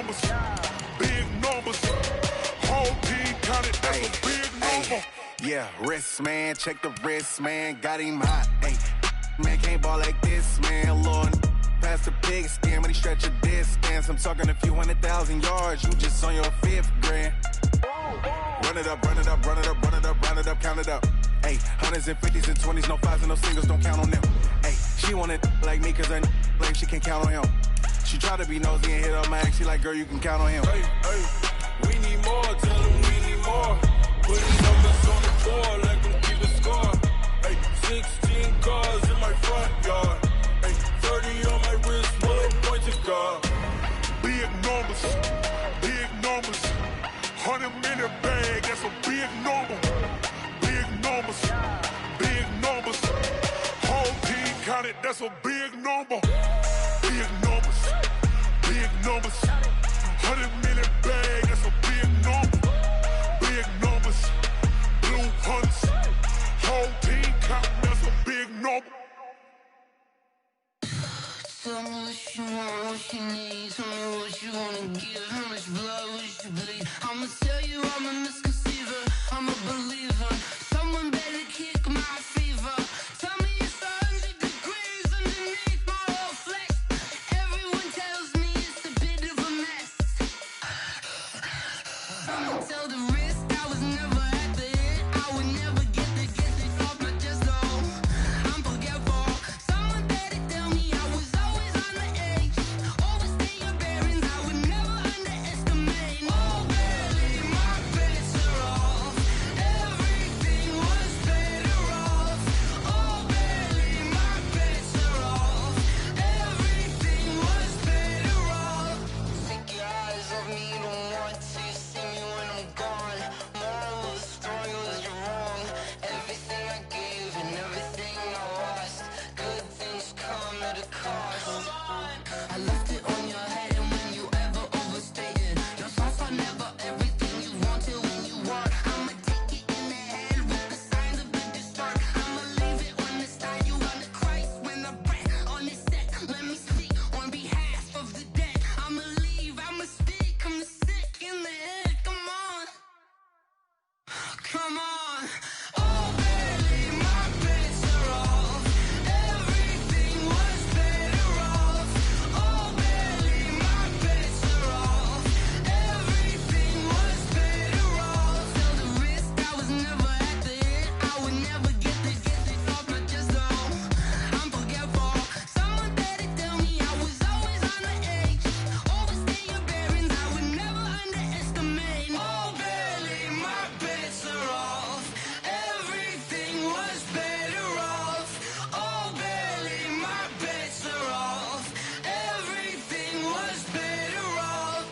numbers, big numbers. Whole team counted, that's a big number. Yeah, wrist, man, check the wrist, man, got him hot. Ay, man, can't ball like this, man, Lord. Past the pig skin, when he stretch a distance. I'm talking a few 100,000 yards, you just on your 5th grand. Run it up, run it up, run it up, run it up, run it up, count it up. Ay, hundreds and 50s and 20s, no 5s and no singles, don't count on them. Ay, she want it like me, cause her blame, she can't count on him. She try to be nosy and hit up my ex, she like, girl, you can count on him. Hey, hey, we need more, tell them we need more. Putting numbers on the board, let them keep a score. Hey, 16 cars in my front yard. Hey, 30 on my wrist, bullet point to God. Big numbers, big numbers. 100-minute bag, that's a big number. Big numbers, big numbers. Whole team counted, that's a big number. Big numbers, big numbers. 100-minute bag, that's a big number. Big numbers, blue hunts. Whole team counting, that's a big number. Tell me what you want, what you need. Tell me what you wanna give. How much blood would you bleed? I'ma tell you I'm a misconceiver. I'm a believer. Someone better kick my fever. Tell me it's 100 degrees underneath my whole flesh. Everyone tells me it's a bit of a mess. I'ma tell the risk I was never at the hit. I would never get this off my chest though. I'm forgetful. Someone better tell me I was always on the edge. Overstay your bearings, I would never underestimate. Oh baby, my bets are off. Everything was better off. Oh baby, my bets are off. Everything was better off. Take your eyes off me, you don't want to see me when I'm gone. Moral of the story was you're wrong. Everything I gave and everything I lost. Good things come at a cost. I left it on your head, and when you ever overstated, your thoughts are never everything you wanted when you want. I'ma take it in the head with the signs of the distort. I'ma leave it on the side. You on the Christ when I breath on this set. Let me speak on behalf of the dead. I'ma leave, I'ma speak. I'm sick in the head. Come on, come on. Oh baby, my bets are off. Everything was better off. Oh baby, my bets are off. Everything was better off. Tell the risk I was never at the hit. I would never get this off my chest though. I'm forgetful. Someone better tell me I was always on the edge. Overstay your bearings, I would never underestimate. Oh baby, my bets are off. Everything was better off. Oh baby, my bets are off. Everything was better off.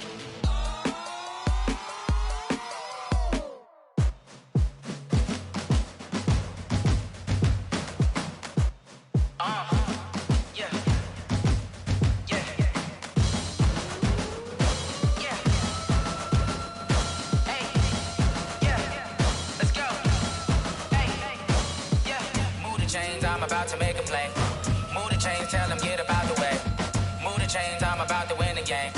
Yeah. Yeah. Yeah. Hey. Yeah. Let's go. Hey. Yeah. Move the chains, I'm about to make a play. Move the chains, tell them get about the way. Move the chains, I'm about to win the game.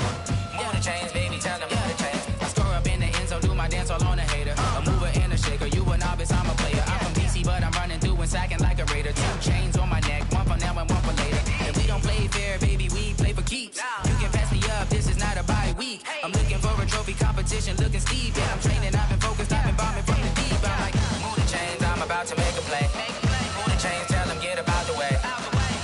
Move the chains, baby, tell them move the chains. I score up in the end zone, do my dance all on a hater. A mover and a shaker, you a novice, I'm a player. I'm from DC, but I'm running through and sacking like a raider. 2 chains on my neck, one for now and one for later. And we don't play fair, baby, we play for keeps. You can pass me up, this is not a bye week. I'm looking for a trophy competition, looking steep. Yeah, I'm training, I've been focused, I've been bombing from the deep. I'm like, move the chains, I'm about to make a play. Move the chains, tell them get about the way.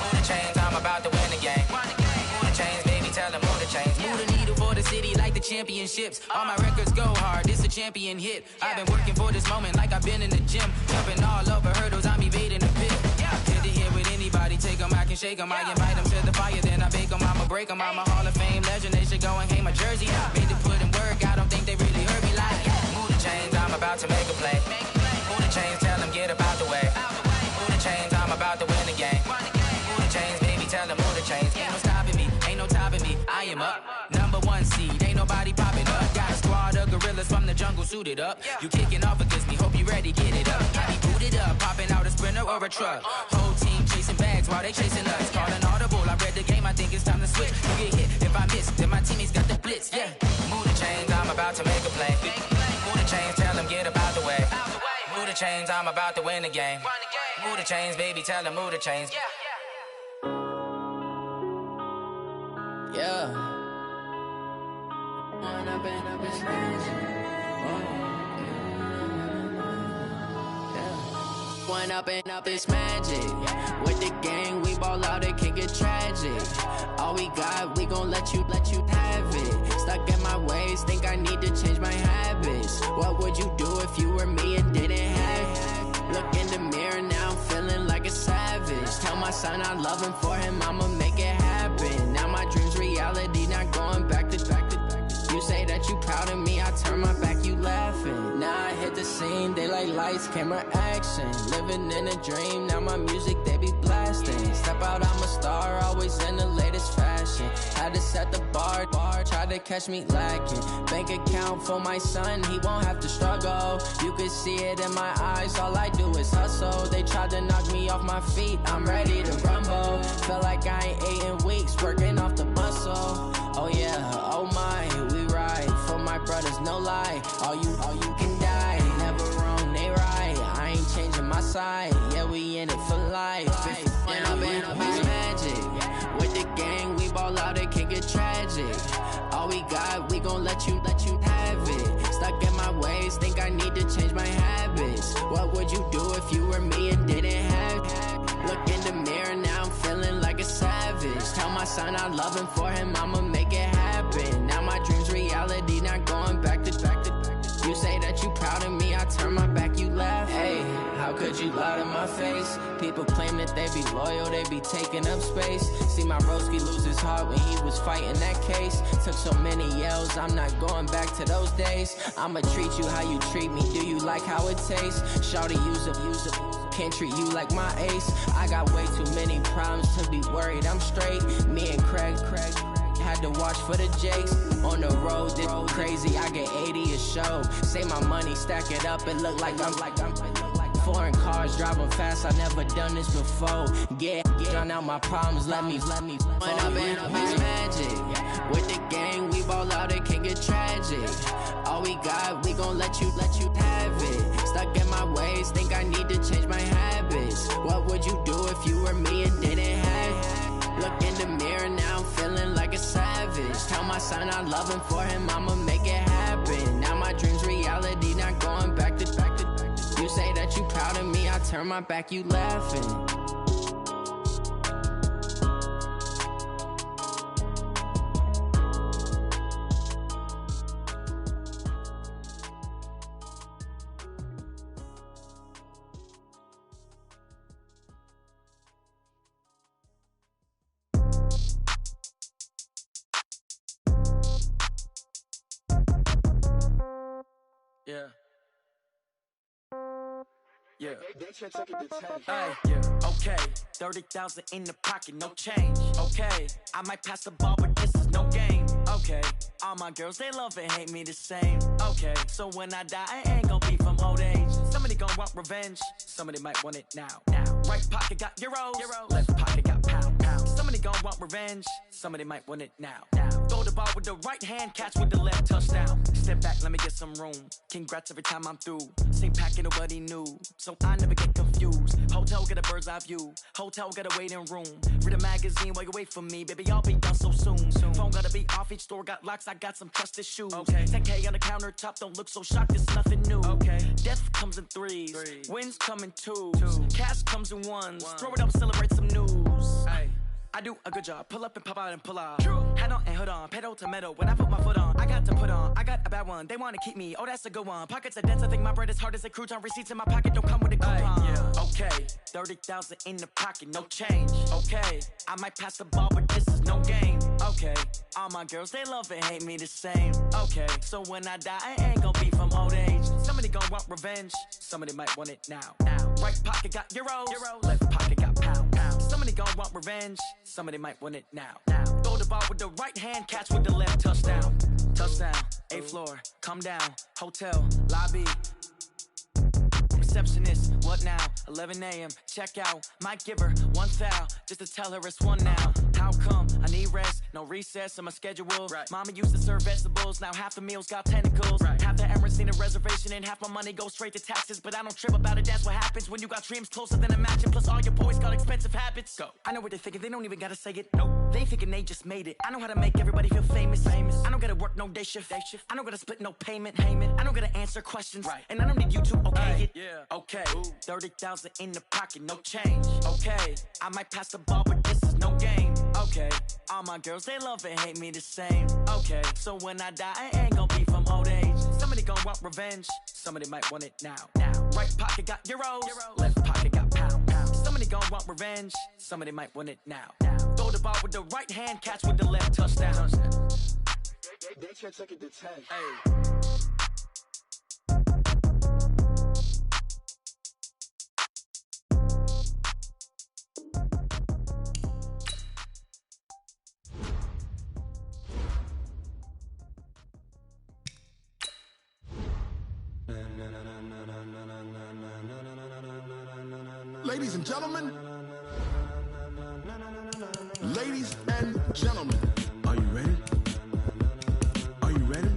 Move the chains, I'm about to win the game. Move the chains, baby, tell them move the chains. Move the needle for the city like the championships. All my records go hard, this a champion hit. I've been working for this moment like I've been in the gym. Jumping all over hurdles, I'm evading the pit. Hit the hit with anybody, take them, I can shake them. I invite them to the fire, then I bake them, I'ma break them. I'm a Hall of Fame legend, they should go and hang my jersey. Made to put in work, I don't think they really heard me like. Move the chains, I'm about to make a play. Move the chains, tell them get about the way. Move the chains, I'm about to win the game. Move the chains, baby, tell them move the chains. Ain't no stopping me, ain't no topping me. I am up, number 1 seed, ain't nobody popping up. Got a squad of gorillas from the jungle suited up. You kicking off against me, hope you ready, get it up. I be booted up, popping out a Sprinter or a truck. Whole team chasing bags while they chasing us. Calling audible, I read the game, I think it's time to switch. You get hit, if I miss, then my teammates got the blitz, yeah. play. Move the chains, tell them get about the way. Move the chains, I'm about to win the game. Move the chains, baby, tell them move the chains. Yeah. One up and up is magic. With the gang, we ball out, it can get tragic. All we got, we gon' let you have it. Stuck in my ways, think I need to change my habits. What would you do if you were me and didn't have it? Look in the mirror, now I'm feeling like a savage. Tell my son I love him, for him I'ma make it happen. Now my dream's reality, not going back to. You say that you proud of me, I turn my back, you laughing. Now I hit the scene, they like lights, camera, action. Living in a dream, now my music, they be blasting. Step out, I'm a star, always in the latest fashion. Had to set the bar, try to catch me lacking. Bank account for my son, he won't have to struggle. You can see it in my eyes, all I do is hustle. They tried to knock me off my feet, I'm ready to rumble. Feel like I ain't ate in weeks, working off the muscle. Oh yeah, oh my, we ride for my brothers, no lie. All you can die, never wrong, they right. I ain't changing my side, yeah, we in it for life. When I've been up is magic. With the gang, we ball out, it can get tragic. All we got, we gon' let you have it. Stuck in my ways, think I need to change my habits. What would you do if you were me and didn't have it? Look in the mirror, now I'm feeling like a savage. Tell my son I love him, for him I'ma make it happen. Now my dream's reality, not going back to. You say that you proud of me, I turn my back, you laugh. Hey, how could you lie to my face? People claim that they be loyal, they be taking up space. See my broski lose his heart when he was fighting that case. Took so many yells, I'm not going back to those days. I'ma treat you how you treat me, do you like how it tastes? Shawty, use up, can't treat you like my ace. I got way too many problems to be worried, I'm straight. Me and Craig had to watch for the Jakes. On the road, this crazy, I get 80 a show. Say my money, stack it up, it look like I'm foreign cars, driving fast, I never done this before. Get drown out my problems, let me When I've been up is magic. With the gang, we ball out, it can get tragic. All we got, we gon' let you have it. Stuck in my ways, think I need to change my habits. What would you do if you were me and didn't have it? Look in the mirror, now I'm feeling like a savage. Tell my son I love him, for him I'ma make it happen. Now my dream's reality, not going back to. You say that you proud of me, I turn my back, you laughing. Yeah. Yeah. Hey, yeah. Okay. 30,000 in the pocket, no change. Okay. I might pass the ball, but this is no game. Okay. All my girls, they love and hate me the same. Okay. So when I die, I ain't gon' be from old age. Somebody gon' want revenge. Somebody might want it now. Right pocket got euros. Left pocket got pound. Somebody gon' want revenge. Somebody might want it now. Throw the ball with the right hand, catch with the left, touchdown. Step back, let me get some room. Congrats every time I'm through. Same packet, nobody knew, so I never get confused. Hotel got a bird's eye view. Hotel got a waiting room. Read a magazine while you wait for me, baby. I'll be done so soon. Phone gotta be off. Each store got locks. I got some trusted shoes. 10K on the countertop. Don't look so shocked. It's nothing new. Death comes in threes. Wins come in twos. Cash comes in ones. Throw it up, celebrate some news. I do a good job. Pull up and pop out and pull out. True. Head on and hood on. Pedal to metal. When I put my foot on, I got to put on. I got a bad one. They want to keep me. Oh, that's a good one. Pockets are dense. I think my bread is hard as a crouton. Receipts in my pocket don't come with a coupon. Yeah. Okay. 30,000 in the pocket. No change. Okay. I might pass the ball, but this is no game. Okay. All my girls, they love and hate me the same. Okay. So when I die, I ain't gonna be from old age. Somebody gon' want revenge. Somebody might want it now. Right pocket got euros. Left pocket got pound. Somebody gon' want revenge. Somebody might want it now. Throw the ball with the right hand, catch with the left, touchdown. Touchdown, 8th floor, come down, hotel, lobby. Receptionist, what now? 11 a.m., check out. Might give her one foul, just to tell her it's one now. How come? I need rest, no recess on my schedule. Mama used to serve vegetables, now half the meals got tentacles. Half the errands need a reservation and half my money goes straight to taxes. But I don't trip about it, that's what happens when you got dreams closer than a mansion. Plus all your boys got expensive habits. Go. I know what they're thinking, they don't even gotta say it. No, they thinking they just made it. I know how to make everybody feel famous. I don't gotta work no day shift. I don't gotta split no payment. I don't gotta answer questions. And I don't need you to okay it. Okay, 30,000 in the pocket, no change. Okay, I might pass the ball, but this is no game. Okay, all my girls, they love and hate me the same. Okay, so when I die, I ain't gonna be from old age. Somebody gonna want revenge, somebody might want it now. Right pocket got euros, left pocket got pounds. Somebody gonna want revenge, somebody might want it now. Throw the ball with the right hand, catch with the left, touchdown. They can't take it to 10. Hey. Ladies and gentlemen, ladies and gentlemen, are you ready? Are you ready?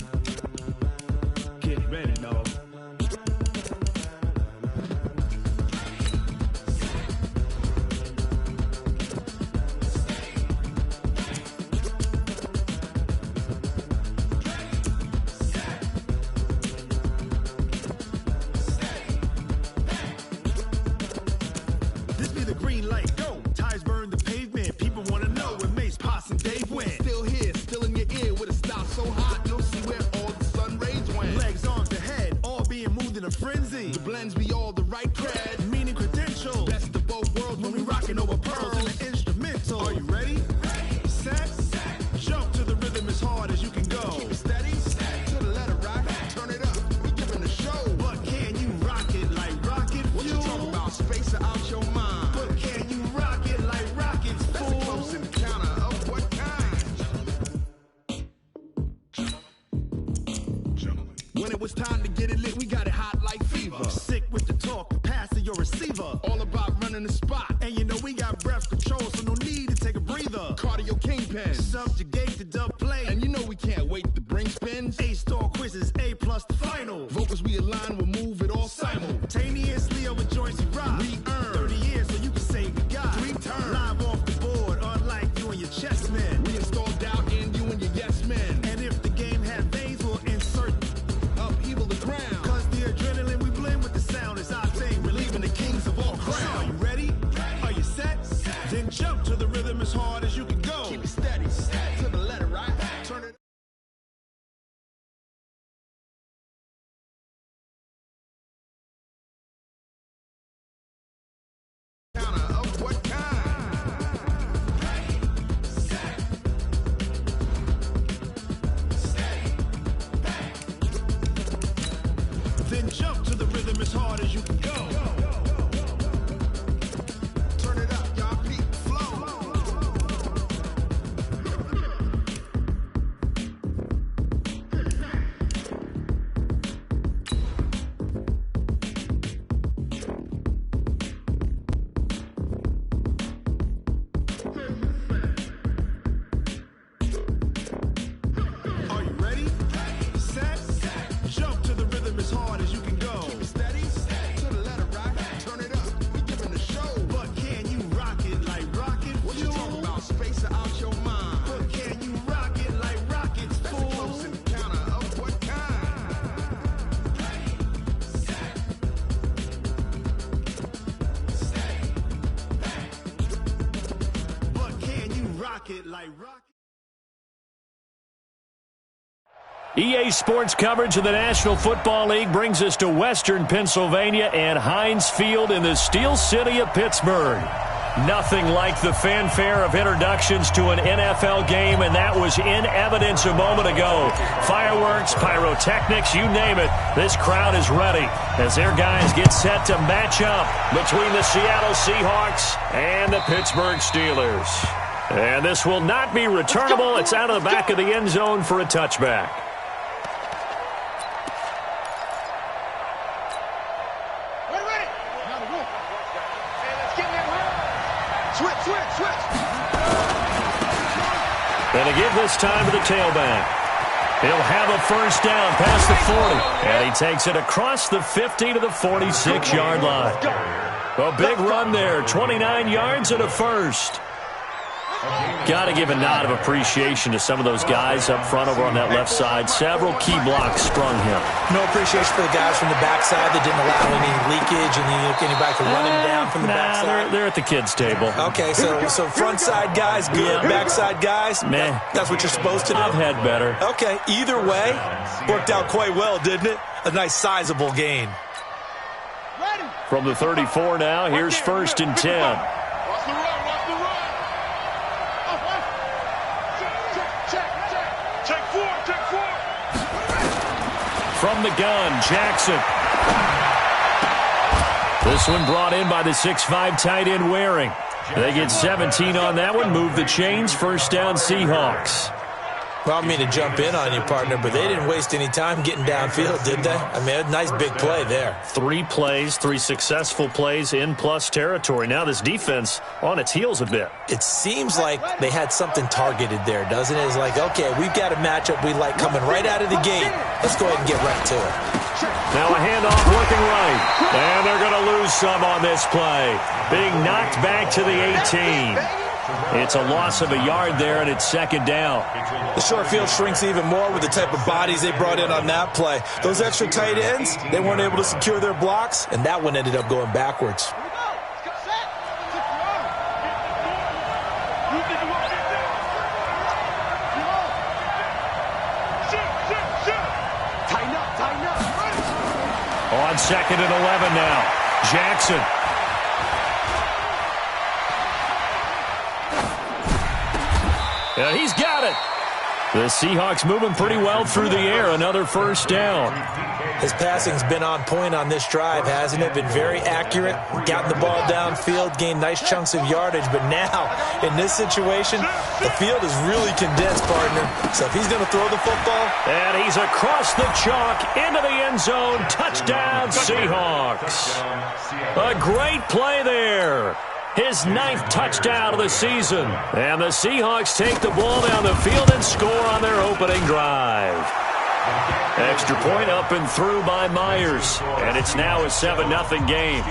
Get ready, dog. This be the green light, go. Tires burn the pavement. People wanna know where Mace, Potts, and Dave went. Still here, still in your ear with a stop so hot, you'll see where all the sun rays went. Legs on the head, all being moved in a frenzy. The blends be all the right cred, meaning credentials. Best of both worlds when we rockin' over pearls in the instrumental. Are you ready? Set, jump to the rhythm as hard as you can go. Keep it steady, to the letter rock, turn it up. We giving a show. But can you rock it like rocket fuel? What you talking about? Space or out your mind? But can you rock it like rockets, fool? That's a close encounter of what kind? Gentlemen. When it was time to get it lit, we got it hot like fever. Sick with the talk, pass to your receiver. All about running the spot. And you know we got breath control, so no need to take a breather. Cardio kingpin, subjugate the dub play. And you know we can't wait to bring spins. A-star quizzes, A+ the final. Vocals we align, we'll move it all simultaneously over joints we rock. We earn 30 years so you can say we got 3 turns. Live off the board, unlike you and your chess men. We install doubt in you and your yes men. And if the game had veins, we'll insert upheaval the ground. Cause the adrenaline we blend with the sound is our thing. Relieving the kings of all crowns. So are you ready? Are you set? Then jump to the rhythm as hard as you can go. Keep it steady, to the letter right. Turn it. Counter of what kind? Then jump to the rhythm as hard as you can go. Turn it up, y'all. Peak flow. Are you ready? Set, jump to the rhythm as hard as you can go. Keep it steady, to the letter rock, turn it up. We giving a show. But can you rock it like rocket fuel? What you talking about? Space or out your mind? But can you rock it like rockets, fool? That's a close encounter of what kind? But can you rock it like rocket? EA Sports coverage of the National Football League brings us to Western Pennsylvania and Heinz Field in the Steel City of Pittsburgh. Nothing like the fanfare of introductions to an NFL game, and that was in evidence a moment ago. Fireworks, pyrotechnics, you name it. This crowd is ready as their guys get set to match up between the Seattle Seahawks and the Pittsburgh Steelers. And this will not be returnable. It's out of the back of the end zone for a touchback. Switch. And they give this time to the tailback. He'll have a first down past the 40. And he takes it across the 50 to the 46-yard line. A big run there, 29 yards and a first. Got to give a nod of appreciation to some of those guys up front over on that left side. Several key blocks sprung him. No appreciation for the guys from the backside that didn't allow any leakage and anybody could run him down from the backside. They're at the kids' table. Okay, so front side guys, good. Backside guys, meh. That's what you're supposed to do. I've had better. Okay, either way, worked out quite well, didn't it? A nice sizable gain. From the 34 now, here's first and 10. Watch the run, watch the run. Check four. From the gun, Jackson. This one brought in by the 6'5" tight end Waring. They get 17 on that one, move the chains, first down Seahawks. Well, I don't mean to jump in on you, partner, but they didn't waste any time getting downfield, did they? I mean, a nice big play there. 3 plays, 3 successful plays in plus territory. Now this defense on its heels a bit. It seems like they had something targeted there, doesn't it? It's like, okay, we've got a matchup we like coming right out of the gate. Let's go ahead and get right to it. Now a handoff working right. And they're going to lose some on this play. Being knocked back to the 18. It's a loss of a yard there, and it's second down. The short field shrinks even more with the type of bodies they brought in on that play. Those extra tight ends, they weren't able to secure their blocks, and that one ended up going backwards. On second and 11 now, Jackson. Yeah, he's got it. The Seahawks moving pretty well through the air. Another first down. His passing's been on point on this drive, hasn't it? Been very accurate, gotten the ball downfield, gained nice chunks of yardage. But now, in this situation, the field is really condensed, partner. So if he's going to throw the football. And he's across the chalk into the end zone. Touchdown, Seahawks. A great play there. His 9th touchdown of the season. And the Seahawks take the ball down the field and score on their opening drive. Extra point up and through by Myers. And it's now a 7-0 game.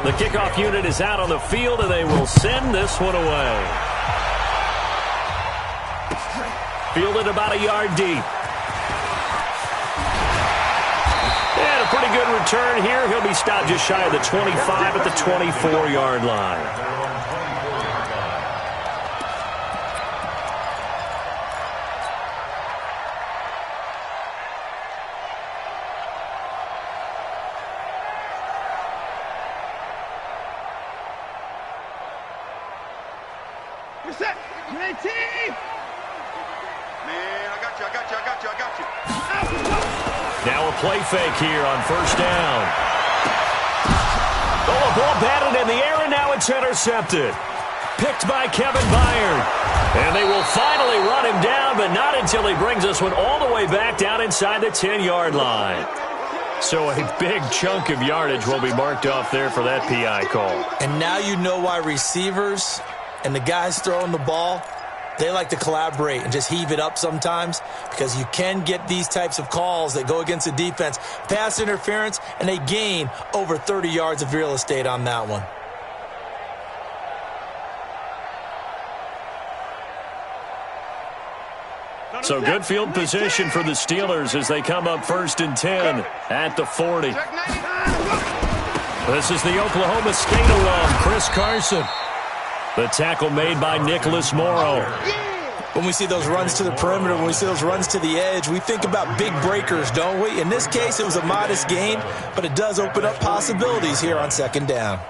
The kickoff unit is out on the field, and they will send this one away. Fielded about a yard deep. And a pretty good return here. He'll be stopped just shy of the 25 at the 24-yard line. Now a play fake here on first down. Oh, a ball batted in the air, and now it's intercepted. Picked by Kevin Byard. And they will finally run him down, but not until he brings this one all the way back down inside the 10-yard line. So a big chunk of yardage will be marked off there for that PI call. And now you know why receivers and the guys throwing the ball, they like to collaborate and just heave it up sometimes, because you can get these types of calls that go against the defense. Pass interference, and they gain over 30 yards of real estate on that one. So good field position for the Steelers as they come up first and 10 at the 40. This is the Oklahoma State alum, Chris Carson. The tackle made by Nicholas Morrow. When we see those runs to the perimeter, when we see those runs to the edge, we think about big breakers, don't we? In this case, it was a modest gain, but it does open up possibilities here on second down.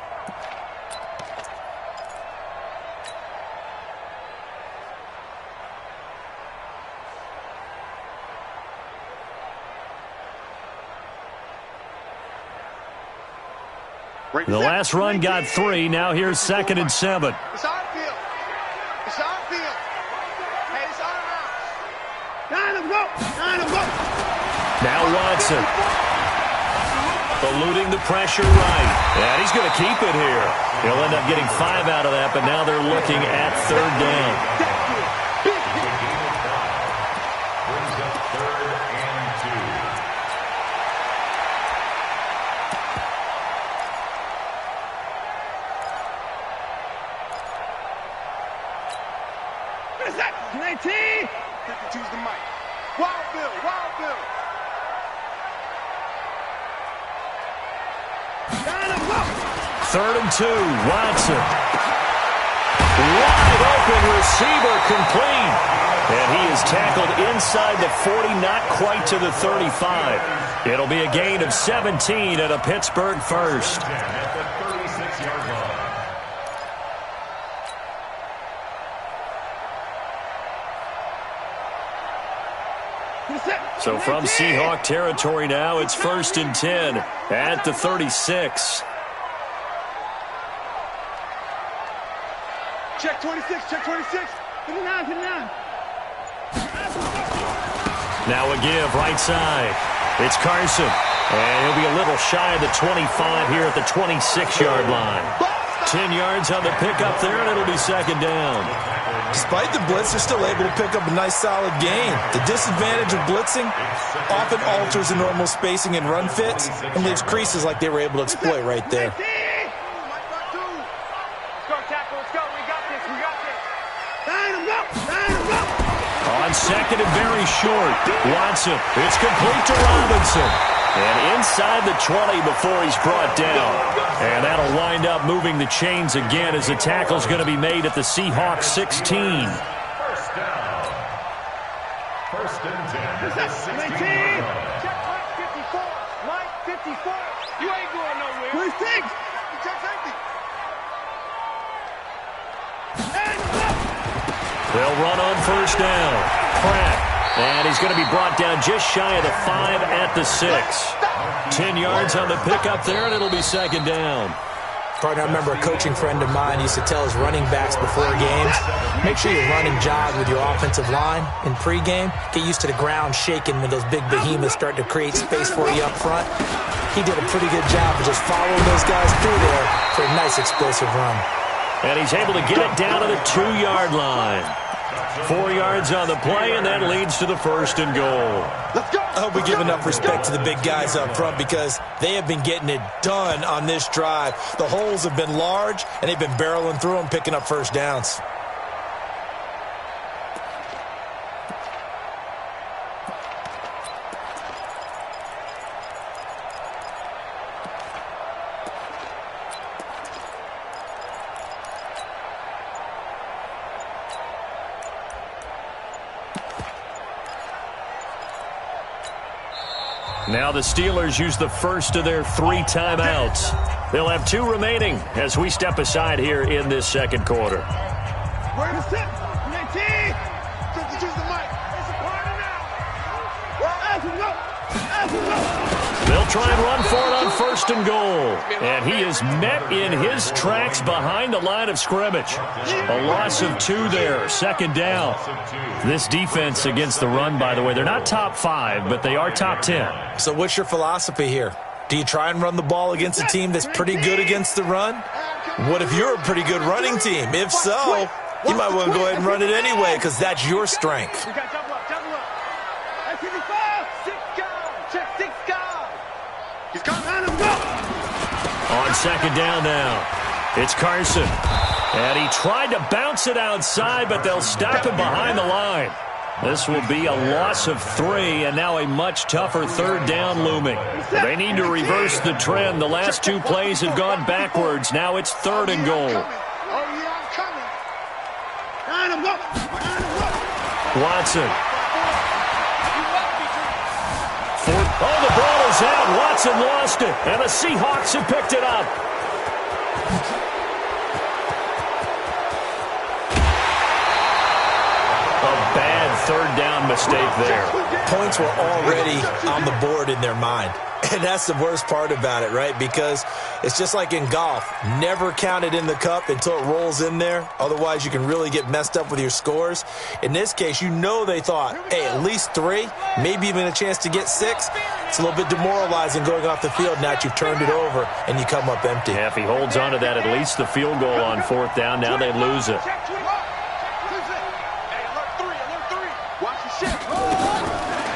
The last run got 3. Now here's second and 7. It's our field. It's our field. Hey, it's our house. Nine of them go. Now Watson. Eluding the pressure right. And he's going to keep it here. He'll end up getting 5 out of that, but now they're looking at 3rd down. Brings up 3rd and 2. What is that? 19! Choose the mic. Wild Bill, Wild Bill. 3rd and 2, Watson. Wide open receiver complete. And he is tackled inside the 40, not quite to the 35. It'll be a gain of 17 at a Pittsburgh first. at the 36-yard line. So from Seahawk territory now, it's 1st and 10 at the 36. Check 26, check 26. 59, 59. Now a give right side. It's Carson. And he'll be a little shy of the 25 here at the 26-yard line. 10 yards on the pickup there, and it'll be 2nd down. Despite the blitz, they're still able to pick up a nice, solid gain. The disadvantage of blitzing often alters the normal spacing and run fits and leaves creases like they were able to exploit right there. Let's go, tackle. Let's go. We got this. We got this. Line him up. Line him up. On 2nd and very short, Watson. It's complete to Robinson. And inside the 20 before he's brought down. And that'll wind up moving the chains again as the tackle's going to be made at the Seahawks 16. 1st down. 1st and 10 at the 16-yard line. Check Mike 54. Mike 54. You ain't going nowhere. 26. Check safety. They'll run on 1st down. Pratt. And he's going to be brought down just shy of the 5 at the 6. 10 yards on the pickup there, and it'll be 2nd down. Partner, I remember a coaching friend of mine used to tell his running backs before games, make sure you run and jog with your offensive line in pregame. Get used to the ground shaking when those big behemoths start to create space for you up front. He did a pretty good job of just following those guys through there for a nice explosive run. And he's able to get it down to the 2-yard line. 4 yards on the play, and that leads to the 1st and goal. I hope we give enough respect to the big guys up front because they have been getting it done on this drive. The holes have been large, and they've been barreling through them, picking up 1st downs. Now the Steelers use the first of their 3 timeouts. They'll have 2 remaining as we step aside here in this 2nd quarter. Where is it? 19. Just use the mic. It's a party now. They'll try and run for it on 1st and goal. And he is met in his tracks behind the line of scrimmage. A loss of 2 there, 2nd down. This defense against the run, by the way, they're not top 5, but they are top 10. So what's your philosophy here? Do you try and run the ball against a team that's pretty good against the run? What if you're a pretty good running team? If so, you might want to go ahead and run it anyway because that's your strength. We got double up. That's 55. 6 guard. Check 6 guard. He's coming. Line him up. On 2nd down now, it's Carson. And he tried to bounce it outside, but they'll stop him behind the line. This will be a loss of 3, and now a much tougher 3rd down looming. They need to reverse the trend. The last 2 plays have gone backwards. Now it's 3rd and goal. Oh, yeah, I'm coming. Line him up. Watson. Oh, the ball is out. Watson lost it, and the Seahawks have picked it up. third down mistake there. Points were already on the board in their mind. And that's the worst part about it, right? Because it's just like in golf. Never count it in the cup until it rolls in there. Otherwise, you can really get messed up with your scores. In this case, you know they thought, hey, at least 3, maybe even a chance to get 6. It's a little bit demoralizing going off the field. Now that you've turned it over and you come up empty. Yeah, if he holds on to that, at least the field goal on 4th down. Now they lose it.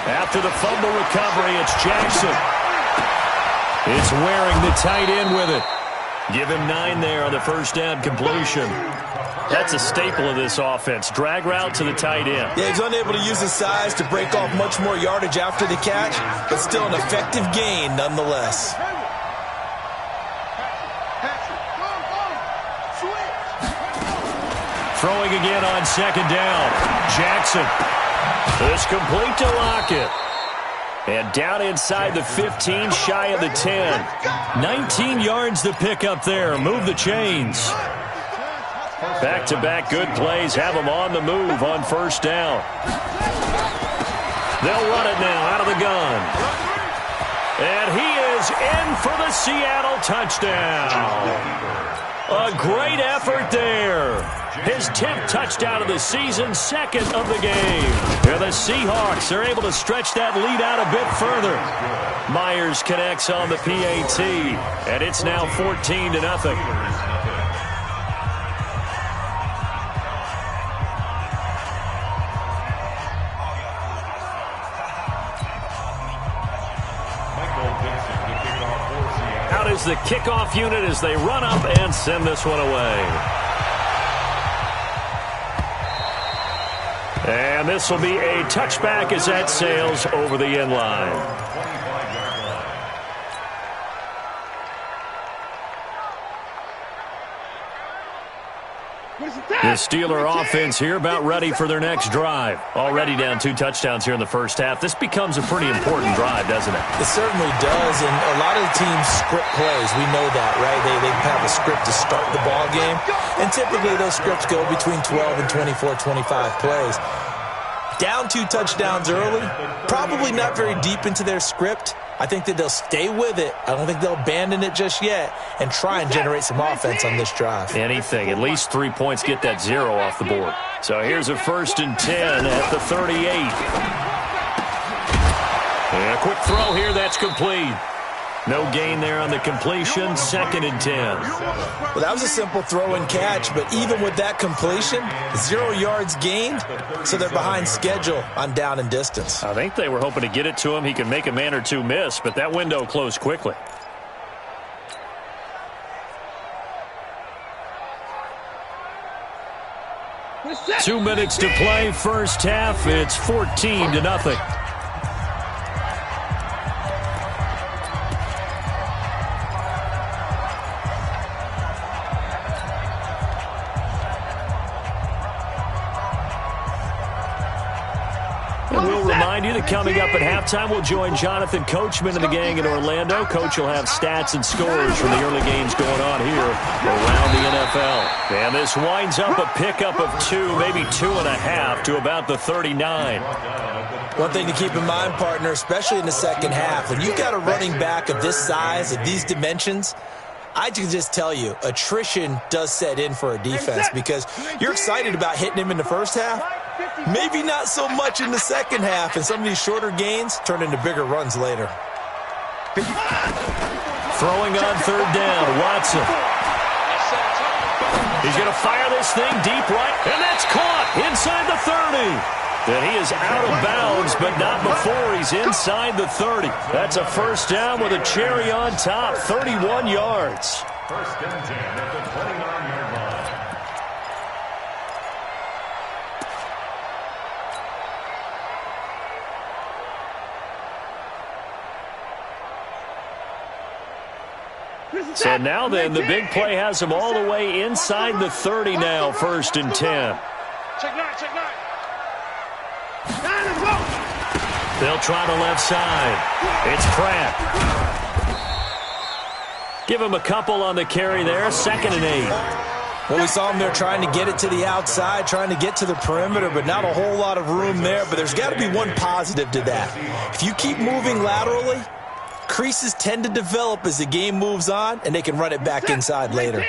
After the fumble recovery, it's Jackson. It's Waring, the tight end, with it. Give him 9 there on the first down completion. That's a staple of this offense. Drag route to the tight end. Yeah, he's unable to use his size to break off much more yardage after the catch, but still an effective gain nonetheless. Throwing again on 2nd down. Jackson. It's complete to Lockett. And down inside the 15, shy of the 10. 19 yards the pick up there. Move the chains. Back-to-back good plays. Have them on the move on 1st down. They'll run it now out of the gun. And he is in for the Seattle touchdown. A great effort there. His 10th touchdown of the season, 2nd of the game. And the Seahawks are able to stretch that lead out a bit further. Myers connects on the PAT, and it's now 14-0. Out is the kickoff unit as they run up and send this one away. And this will be a touchback as that sails over the end line. The Steeler offense here about ready for their next drive. Already down 2 touchdowns here in the first half. This becomes a pretty important drive, doesn't it? It certainly does, and a lot of the teams script plays. We know that, right? They have a script to start the ball game, and typically those scripts go between 12 and 24, 25 plays. Down 2 touchdowns early, probably not very deep into their script. I think that they'll stay with it. I don't think they'll abandon it just yet and try and generate some offense on this drive. Anything. At least 3 points, get that 0 off the board. So here's a 1st and 10 at the 38. And a quick throw here. That's complete. No gain there on the completion. 2nd and 10. Well, that was a simple throw and catch, but even with that completion, 0 yards gained, so they're behind schedule on down and distance. I think they were hoping to get it to him. He could make a man or 2 miss, but that window closed quickly. Two minutes to play. First half, it's 14-0. We'll remind you that coming up at halftime, we'll join Jonathan Coachman and the gang in Orlando. Coach will have stats and scores from the early games going on here around the NFL. And this winds up a pickup of 2, maybe 2.5 to about the 39. One thing to keep in mind, partner, especially in the second half, when you've got a running back of this size, of these dimensions, I can just tell you, attrition does set in for a defense because you're excited about hitting him in the first half. Maybe not so much in the second half, and some of these shorter gains turn into bigger runs later. Throwing on 3rd down, Watson. He's going to fire this thing deep right, and that's caught inside the 30. And he is out of bounds, but not before he's inside the 30. That's a 1st down with a cherry on top, 31 yards. 1st and 10 at the 29-yard line. So now then, the big play has him all the way inside the 30 now, 1st and 10. Check 9, check 9. They'll try the left side. It's Pratt. Give him a couple on the carry there, 2nd and 8. Well, we saw him there trying to get it to the outside, trying to get to the perimeter, but not a whole lot of room there. But there's got to be one positive to that. If you keep moving laterally, creases tend to develop as the game moves on, and they can run it back inside later.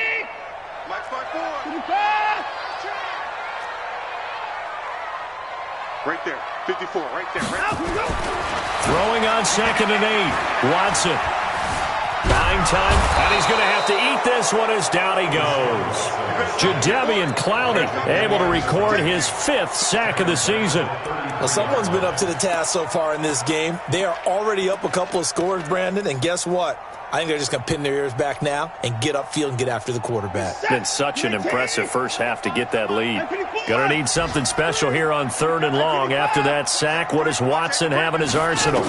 Right there, 54, right there. Throwing on 2nd and 8. Watson. Buying time, and he's going to have to eat this one as down he goes. Jadeveon Clowney able to record his 5th sack of the season. Well, someone's been up to the task so far in this game. They are already up a couple of scores, Brandon, and guess what? I think they're just going to pin their ears back now and get upfield and get after the quarterback. Been such an impressive first half to get that lead. Going to need something special here on 3rd and long. After that sack, what does Watson have in his arsenal?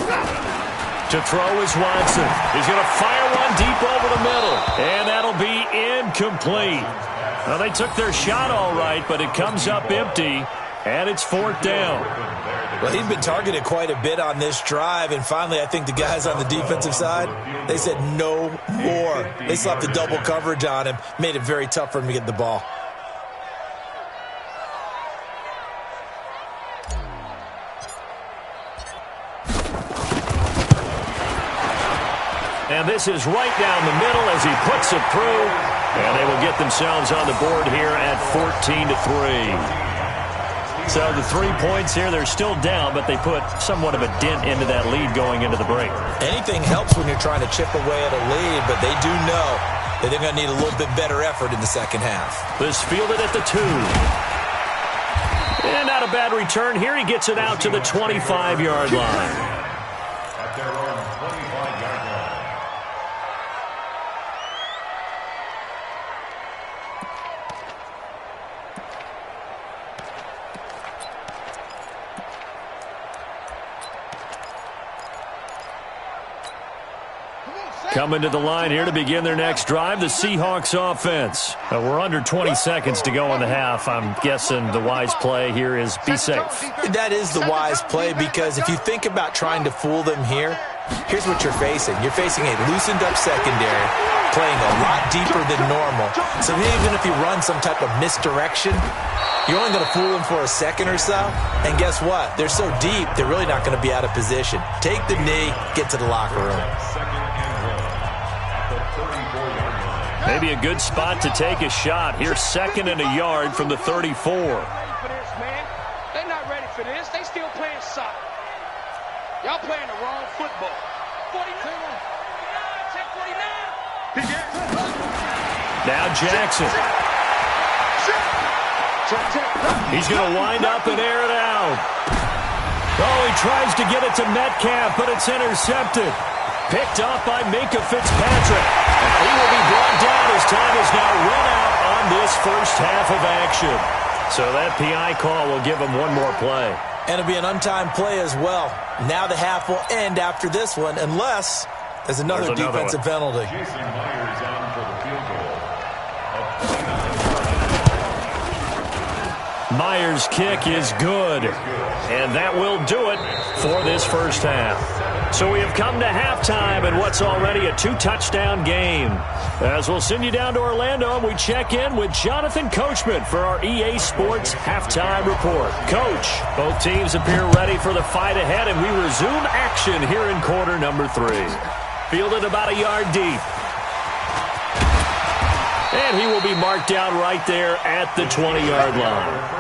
To throw is Watson. He's going to fire one deep over the middle, and that'll be incomplete. Well, they took their shot all right, but it comes up empty, and it's 4th down. Well, he's been targeted quite a bit on this drive, and finally I think the guys on the defensive side, they said no more. They slapped the double coverage on him, made it very tough for him to get the ball. And this is right down the middle as he puts it through. And they will get themselves on the board here at 14-3. So the 3 points here, they're still down, but they put somewhat of a dent into that lead going into the break. Anything helps when you're trying to chip away at a lead, but they do know that they're going to need a little bit better effort in the second half. This fielded at the 2. And not a bad return here. He gets it out to the 25-yard line. Coming to the line here to begin their next drive, the Seahawks offense. We're under 20 seconds to go in the half. I'm guessing the wise play here is be safe. That is the wise play, because if you think about trying to fool them here, here's what you're facing. You're facing a loosened up secondary, playing a lot deeper than normal. So even if you run some type of misdirection, you're only going to fool them for a second or so. And guess what? They're so deep, they're really not going to be out of position. Take the knee, get to the locker room. Maybe a good spot to take a shot. Here's 2nd and a yard from the 34. They're not ready for this. They still playing soccer. Y'all playing the wrong football. 49. Check 49. Now Jackson. He's going to wind up and air it out. Oh, he tries to get it to Metcalf, but it's intercepted. Picked up by Minkah Fitzpatrick. He will be brought down as time is now run out on this first half of action. So that PI call will give him one more play. And it'll be an untimed play as well. Now the half will end after this one, unless there's another defensive penalty. Myers' kick is good. And that will do it for this first half. So we have come to halftime in what's already a 2-touchdown game. As we'll send you down to Orlando, and we check in with Jonathan Coachman for our EA Sports Halftime Report. Coach, both teams appear ready for the fight ahead, and we resume action here in quarter number 3. Fielded about a yard deep. And he will be marked down right there at the 20-yard line.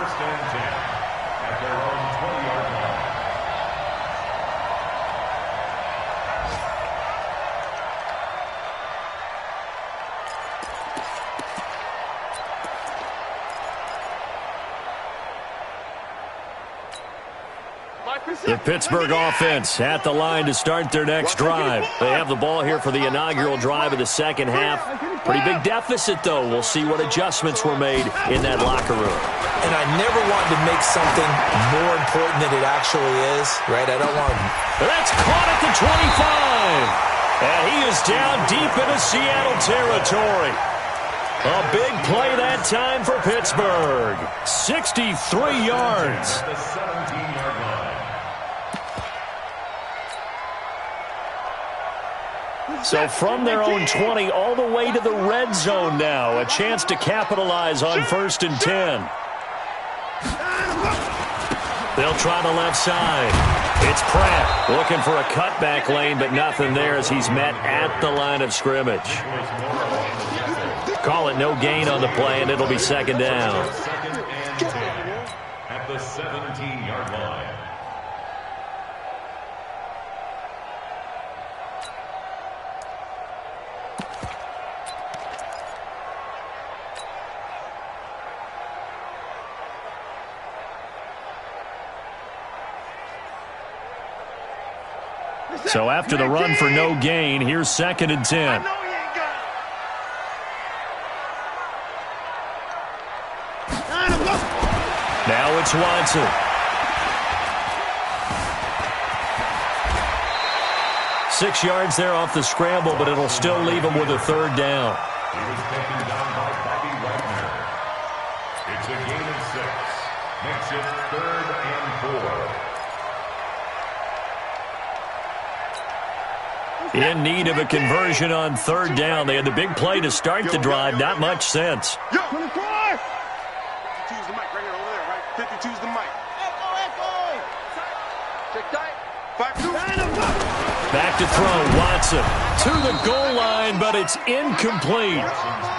The Pittsburgh offense at the line to start their next drive. They have the ball here for the inaugural drive of the second half. Pretty big deficit, though. We'll see what adjustments were made in that locker room. And I never want to make something more important than it actually is, right? I don't want to. That's caught at the 25. And he is down deep into Seattle territory. A big play that time for Pittsburgh. 63 yards. So from their own 20 all the way to the red zone now. A chance to capitalize on 1st and 10. They'll try the left side. It's Pratt looking for a cutback lane, but nothing there as he's met at the line of scrimmage. Call it no gain on the play, and it'll be 2nd down. At the 17-yard line. So after the run for no gain, here's 2nd and 10. Now it's Watson. Six yards there off the scramble, but it'll still leave him with a 3rd down. He was taken down by Bobby Wagner. It's a gain of 6. Makes it 3rd and 4. In need of a conversion on 3rd down. They had the big play to start the drive. Not much sense. 52's the mic right here, over there, right? 52's the mic. Echo! Check tight. 5-2. Back to throw, Watson. To the goal line, but it's incomplete.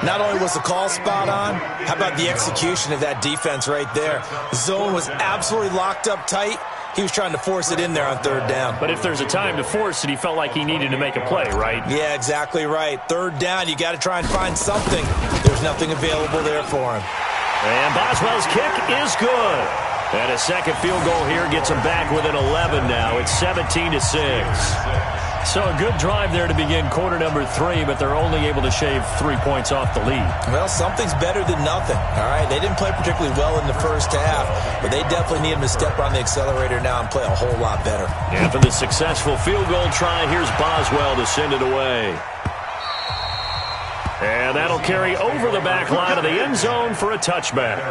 Not only was the call spot on, how about the execution of that defense right there? The zone was absolutely locked up tight. He was trying to force it in there on 3rd down. But if there's a time to force it, he felt like he needed to make a play, right? Yeah, exactly right. 3rd down, you got to try and find something. There's nothing available there for him. And Boswell's kick is good. And a second field goal here gets him back within 11 now. It's 17-6. So a good drive there to begin quarter number 3, but they're only able to shave 3 points off the lead. Well, something's better than nothing, all right? They didn't play particularly well in the first half, but they definitely need him to step on the accelerator now and play a whole lot better. And for the successful field goal try, here's Boswell to send it away. And that'll carry over the back line of the end zone for a touchback.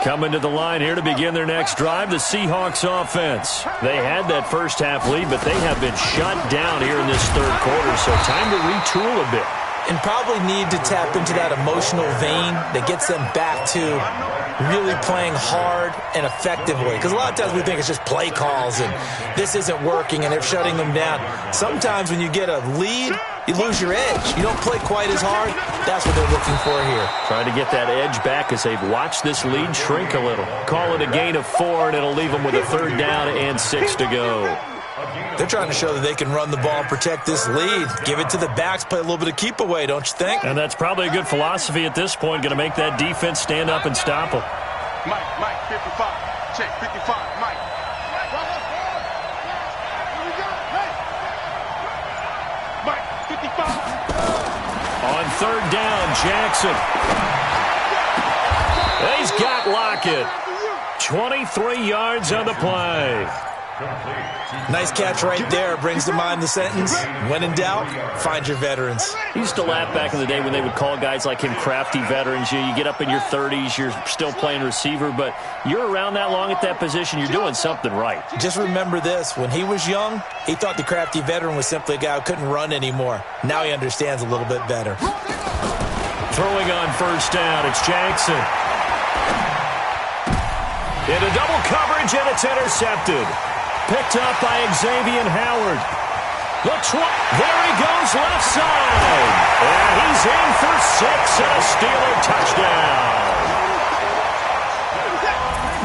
Coming to the line here to begin their next drive, the Seahawks offense. They had that first half lead, but they have been shut down here in this 3rd quarter, so time to retool a bit. And probably need to tap into that emotional vein that gets them back to really playing hard and effectively. Because a lot of times we think it's just play calls and this isn't working and they're shutting them down. Sometimes when you get a lead, you lose your edge. You don't play quite as hard. That's what they're looking for here. Trying to get that edge back as they've watched this lead shrink a little. Call it a gain of 4, and it'll leave them with a 3rd down and 6 to go. They're trying to show that they can run the ball and protect this lead. Give it to the backs, play a little bit of keep away, don't you think? And that's probably a good philosophy at this point. Going to make that defense stand up and stop them. Mike, 55. Check, 55, Mike. Mike, 55. On 3rd down, Jackson. He's got Lockett. 23 yards on the play. Nice catch right there. Brings to mind the sentence, when in doubt, find your veterans. He used to laugh back in the day when they would call guys like him crafty veterans. You get up in your 30s, you're still playing receiver, but you're around that long at that position, you're doing something right. Just remember this. When he was young, he thought the crafty veteran was simply a guy who couldn't run anymore. Now he understands a little bit better. Throwing on 1st down, it's Jackson. Into double coverage, and it's intercepted. Picked up by Xavier Howard. There he goes left side. And he's in for 6 and a Steeler touchdown.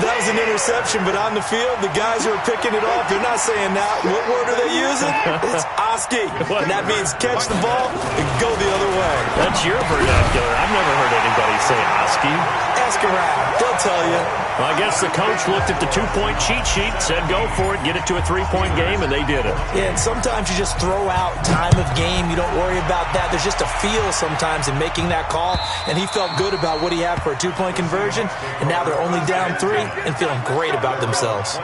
That was an interception, but on the field, the guys who are picking it off, they're not saying that. What word are they using? It's Oski. And that means catch the ball and go the other way. That's your vernacular. I've never heard anybody say Oski. Ask around. They'll tell you. Well, I guess the coach looked at the 2-point cheat sheet, said go for it, get it to a 3-point game, and they did it. Yeah, and sometimes you just throw out time of game. You don't worry about that. There's just a feel sometimes in making that call, and he felt good about what he had for a 2-point conversion, and now they're only down 3 and feeling great about themselves.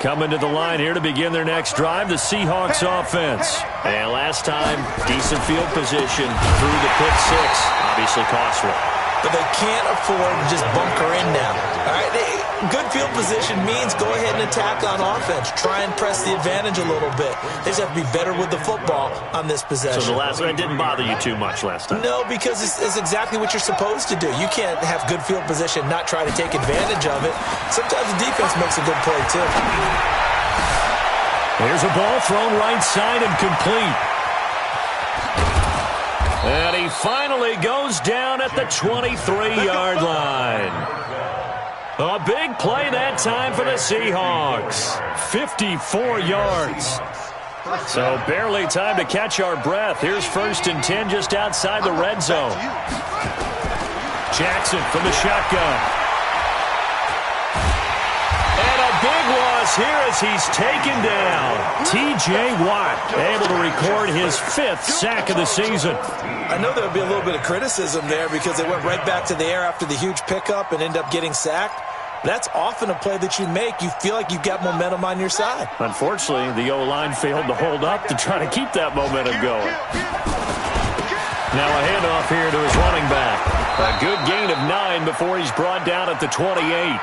Coming to the line here to begin their next drive, the Seahawks offense. And last time, decent field position through the pick six. Obviously costly. But they can't afford to just bunker in now. All right, good field position means go ahead and attack on offense. Try and press the advantage a little bit. They just have to be better with the football on this possession. So the last one didn't bother you too much last time? No, because it's exactly what you're supposed to do. You can't have good field position, not try to take advantage of it. Sometimes the defense makes a good play, too. Here's a ball thrown right side and complete. And he finally goes down at the 23-yard line. A big play that time for the Seahawks. 54 yards. So barely time to catch our breath. Here's 1st and 10 just outside the red zone. Jackson from the shotgun. Big loss here as he's taken down. T.J. Watt able to record his 5th sack of the season. I know there would be a little bit of criticism there because they went right back to the air after the huge pickup and end up getting sacked. That's often a play that you make. You feel like you've got momentum on your side. Unfortunately, the O-line failed to hold up to try to keep that momentum going. Now a handoff here to his running back. A good gain of 9 before he's brought down at the 28.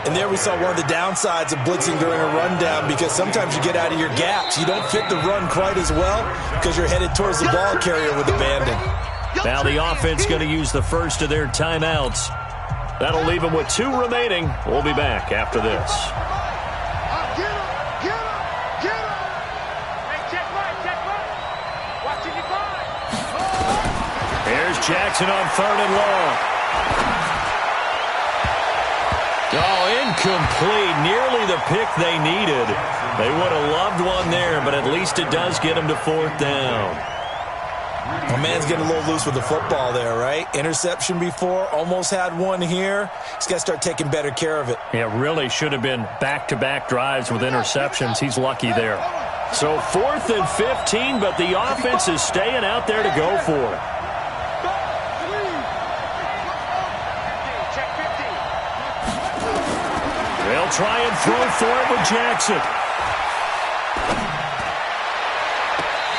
And there we saw one of the downsides of blitzing during a rundown because sometimes you get out of your gaps. You don't fit the run quite as well because you're headed towards the ball carrier with abandon. Now the offense going to use the first of their timeouts. That'll leave them with 2 remaining. We'll be back after this. Here's Jackson on 3rd and long. Oh, incomplete. Nearly the pick they needed. They would have loved one there, but at least it does get them to 4th down. My man's getting a little loose with the football there, right? Interception before, almost had one here. He's got to start taking better care of it. Yeah, really should have been back-to-back drives with interceptions. He's lucky there. So 4th and 15, but the offense is staying out there to go for it. They'll try and throw for it with Jackson.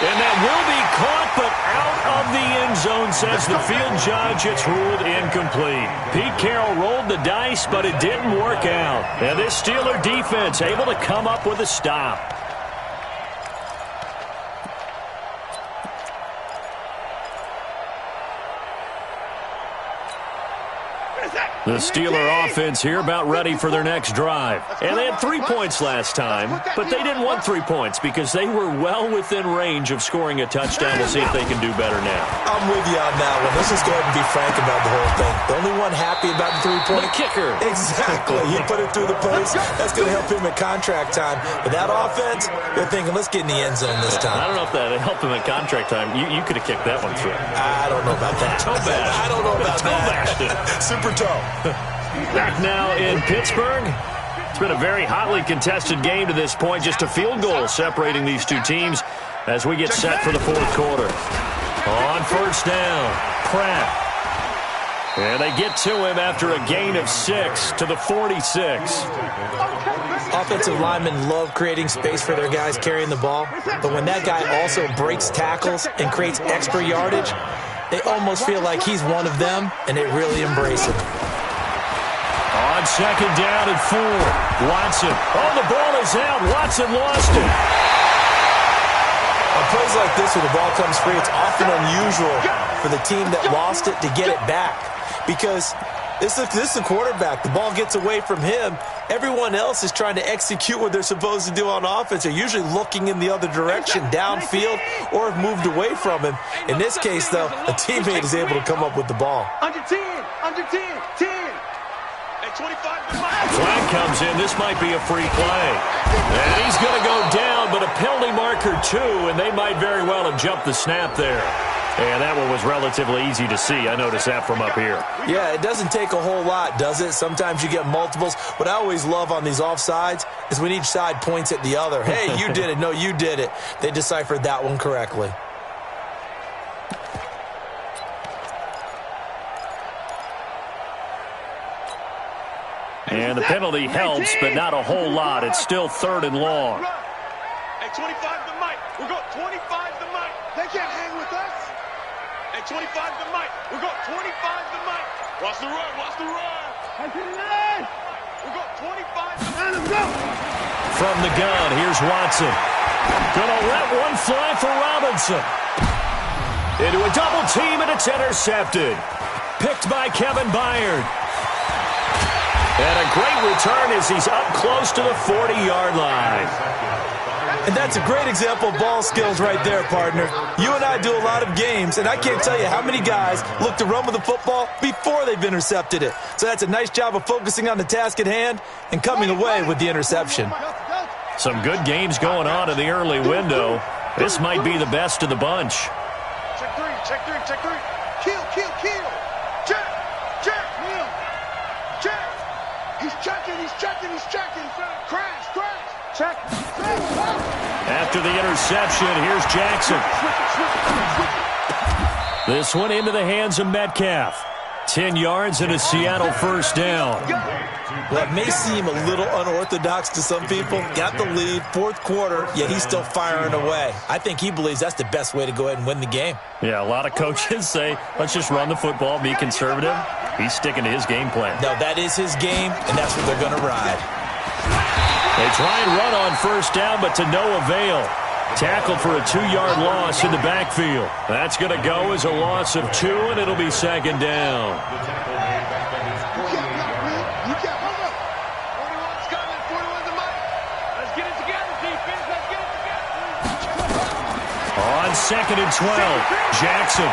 And that will be caught, but out of the end zone, says the field judge. It's ruled incomplete. Pete Carroll rolled the dice, but it didn't work out. And this Steeler defense able to come up with a stop. The Steeler offense here about ready for their next drive. And they had 3 points last time, but they didn't want 3 points because they were well within range of scoring a touchdown. We'll see if they can do better now. I'm with you on that one. Let's just go ahead and be frank about the whole thing. The only one happy about the 3-point. The kicker. Exactly. He put it through the post. That's going to help him at contract time. But that offense, they're thinking, let's get in the end zone this time. I don't know if that helped him at contract time. You could have kicked that one through. I don't know about that. Toe bash. I don't know about toe bashed it. Super toe. Back now in Pittsburgh. It's been a very hotly contested game to this point. Just a field goal separating these two teams as we get set for the 4th quarter. On 1st down, Pratt. And they get to him after a gain of 6 to the 46. Offensive linemen love creating space for their guys carrying the ball. But when that guy also breaks tackles and creates extra yardage, they almost feel like he's one of them, and they really embrace him. On 2nd down and 4, Watson. Oh, the ball is out. Watson lost it. On plays like this where the ball comes free, it's often unusual for the team that lost it to get it back because this is the quarterback. The ball gets away from him. Everyone else is trying to execute what they're supposed to do on offense. They're usually looking in the other direction, downfield, or have moved away from him. In this case, though, a teammate is able to come up with the ball. Under 10, 10. At 25. Flag comes in. This might be a free play. And he's going to go down, but a penalty marker too, and they might very well have jumped the snap there. And that one was relatively easy to see. I noticed that from up here. Yeah, it doesn't take a whole lot, does it? Sometimes you get multiples. What I always love on these offsides is when each side points at the other. Hey, you did it. No, you did it. They deciphered that one correctly. And the penalty helps, but not a whole lot. It's still 3rd and long. Hey, 25 to Mike. We're going 25 to Mike. They can't hang with us. Hey, 25 to Mike. We're going 25 to Mike. Watch the run. Watch the run. We're going 25 to Mike. Let's go. From the gun, here's Watson. Gonna let one fly for Robinson. Into a double team, and it's intercepted. Picked by Kevin Byard. And a great return as he's up close to the 40-yard line. And that's a great example of ball skills right there, partner. You and I do a lot of games, and I can't tell you how many guys look to run with the football before they've intercepted it. So that's a nice job of focusing on the task at hand and coming away with the interception. Some good games going on in the early window. This might be the best of the bunch. Check three. Check three. Check three. Kill. Kill. Kill. Check. Check. Kill. Check. He's checking. He's checking. He's checking. Crash. Crash. Check. After the interception, here's Jackson. This one into the hands of Metcalf. 10 yards and a Seattle first down. Well, it may seem a little unorthodox to some people. Got the lead, 4th quarter, yet he's still firing away. I think he believes that's the best way to go ahead and win the game. Yeah, a lot of coaches say, let's just run the football, be conservative. He's sticking to his game plan. No, that is his game, and that's what they're going to ride. They try and run on first down, but to no avail. Tackled for a 2-yard loss in the backfield. That's going to go as a loss of 2, and it'll be 2nd down. You can't hold up. 41's coming. 41's the mic. Let's get it together, defense. Let's get it together. On 2nd and 12, Jackson.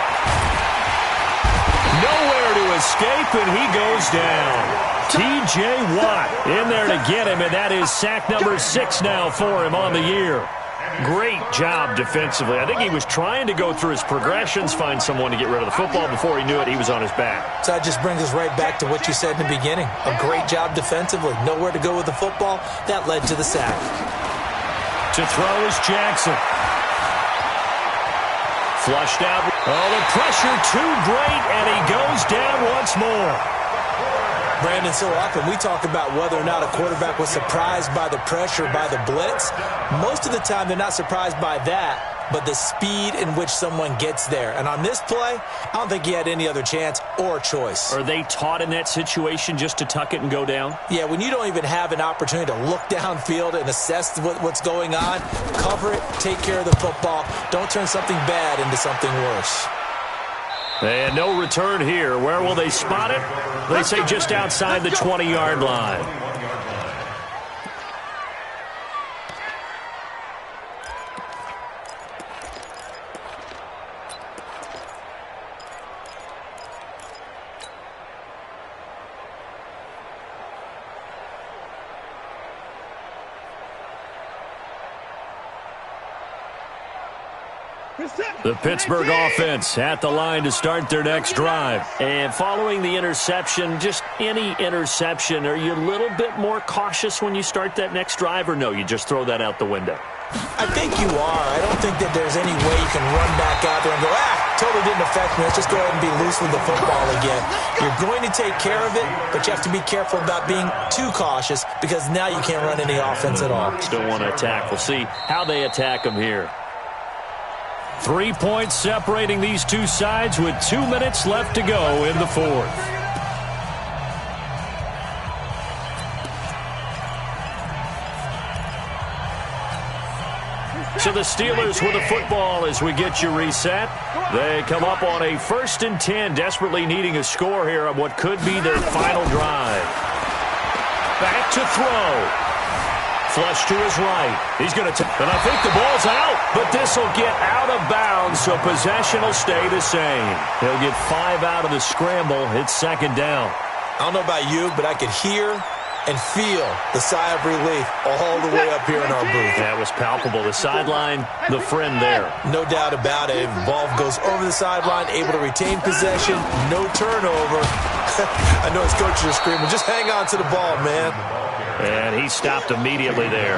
Nowhere to escape, and he goes down. T.J. Watt in there to get him, and that is sack number 6 now for him on the year. Great job defensively. I think he was trying to go through his progressions, find someone to get rid of the football. Before he knew it, he was on his back. So that just brings us right back to what you said in the beginning. A great job defensively. Nowhere to go with the football. That led to the sack. To throw is Jackson. Flushed out. Oh, the pressure too great, and he goes down once more. Brandon, so often we talk about whether or not a quarterback was surprised by the pressure, by the blitz. Most of the time, they're not surprised by that, but the speed in which someone gets there. And on this play, I don't think he had any other chance or choice. Are they taught in that situation just to tuck it and go down? Yeah, when you don't even have an opportunity to look downfield and assess what's going on, cover it, take care of the football. Don't turn something bad into something worse. And no return here. Where will they spot it? They say just outside the 20-yard line. The Pittsburgh offense at the line to start their next drive. And following the interception, just any interception, are you a little bit more cautious when you start that next drive, or no, you just throw that out the window? I think you are. I don't think that there's any way you can run back out there and go, totally didn't affect me. Let's just go ahead and be loose with the football again. You're going to take care of it, but you have to be careful about being too cautious because now you can't run any offense at all. Still want to attack. We'll see how they attack them here. 3 points separating these two sides with 2 minutes left to go in the fourth. So the Steelers with the football as we get you reset. They come up on a 1st and 10, desperately needing a score here on what could be their final drive. Back to throw. Flush to his right. He's going to take, and I think the ball's out, but this will get out of bounds, so possession will stay the same. He'll get 5 out of the scramble. It's 2nd down. I don't know about you, but I could hear and feel the sigh of relief all the way up here in our booth. That was palpable. The sideline, the friend there. No doubt about it. Ball goes over the sideline, able to retain possession, no turnover. I know his coaches are screaming, just hang on to the ball, man. And he stopped immediately there.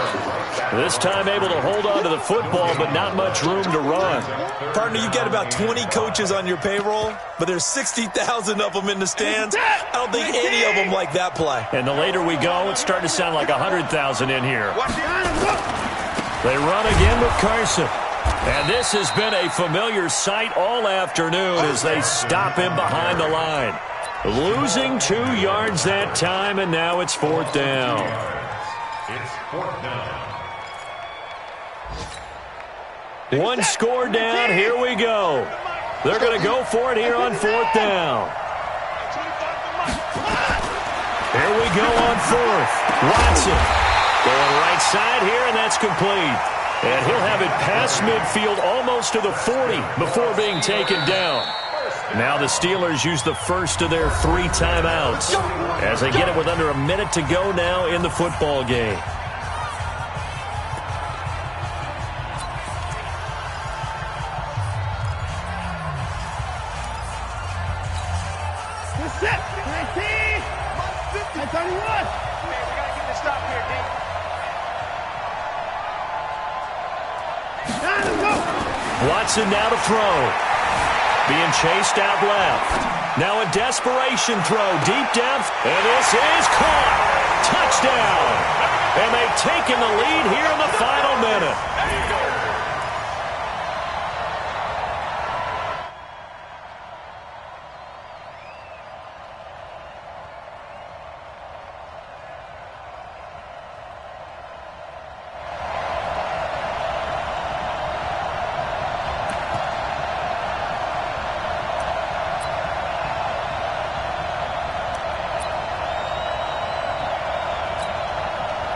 This time able to hold on to the football, but not much room to run. Partner, you got about 20 coaches on your payroll, but there's 60,000 of them in the stands. I don't think any of them like that play. And the later we go, it's starting to sound like 100,000 in here. They run again with Carson. And this has been a familiar sight all afternoon as they stop him behind the line. Losing 2 yards that time, and now it's 4th down. It's 4th down. One score down. Here we go. They're going to go for it here on 4th down. Here we go on 4th. Watson going right side here, and that's complete. And he'll have it past midfield almost to the 40 before being taken down. Now the Steelers use the first of their 3 timeouts as they get it with under a minute to go now in the football game. Watson now to throw. Being chased out left. Now a desperation throw. Deep depth. And this is caught. Touchdown. And they've taken the lead here in the final minute.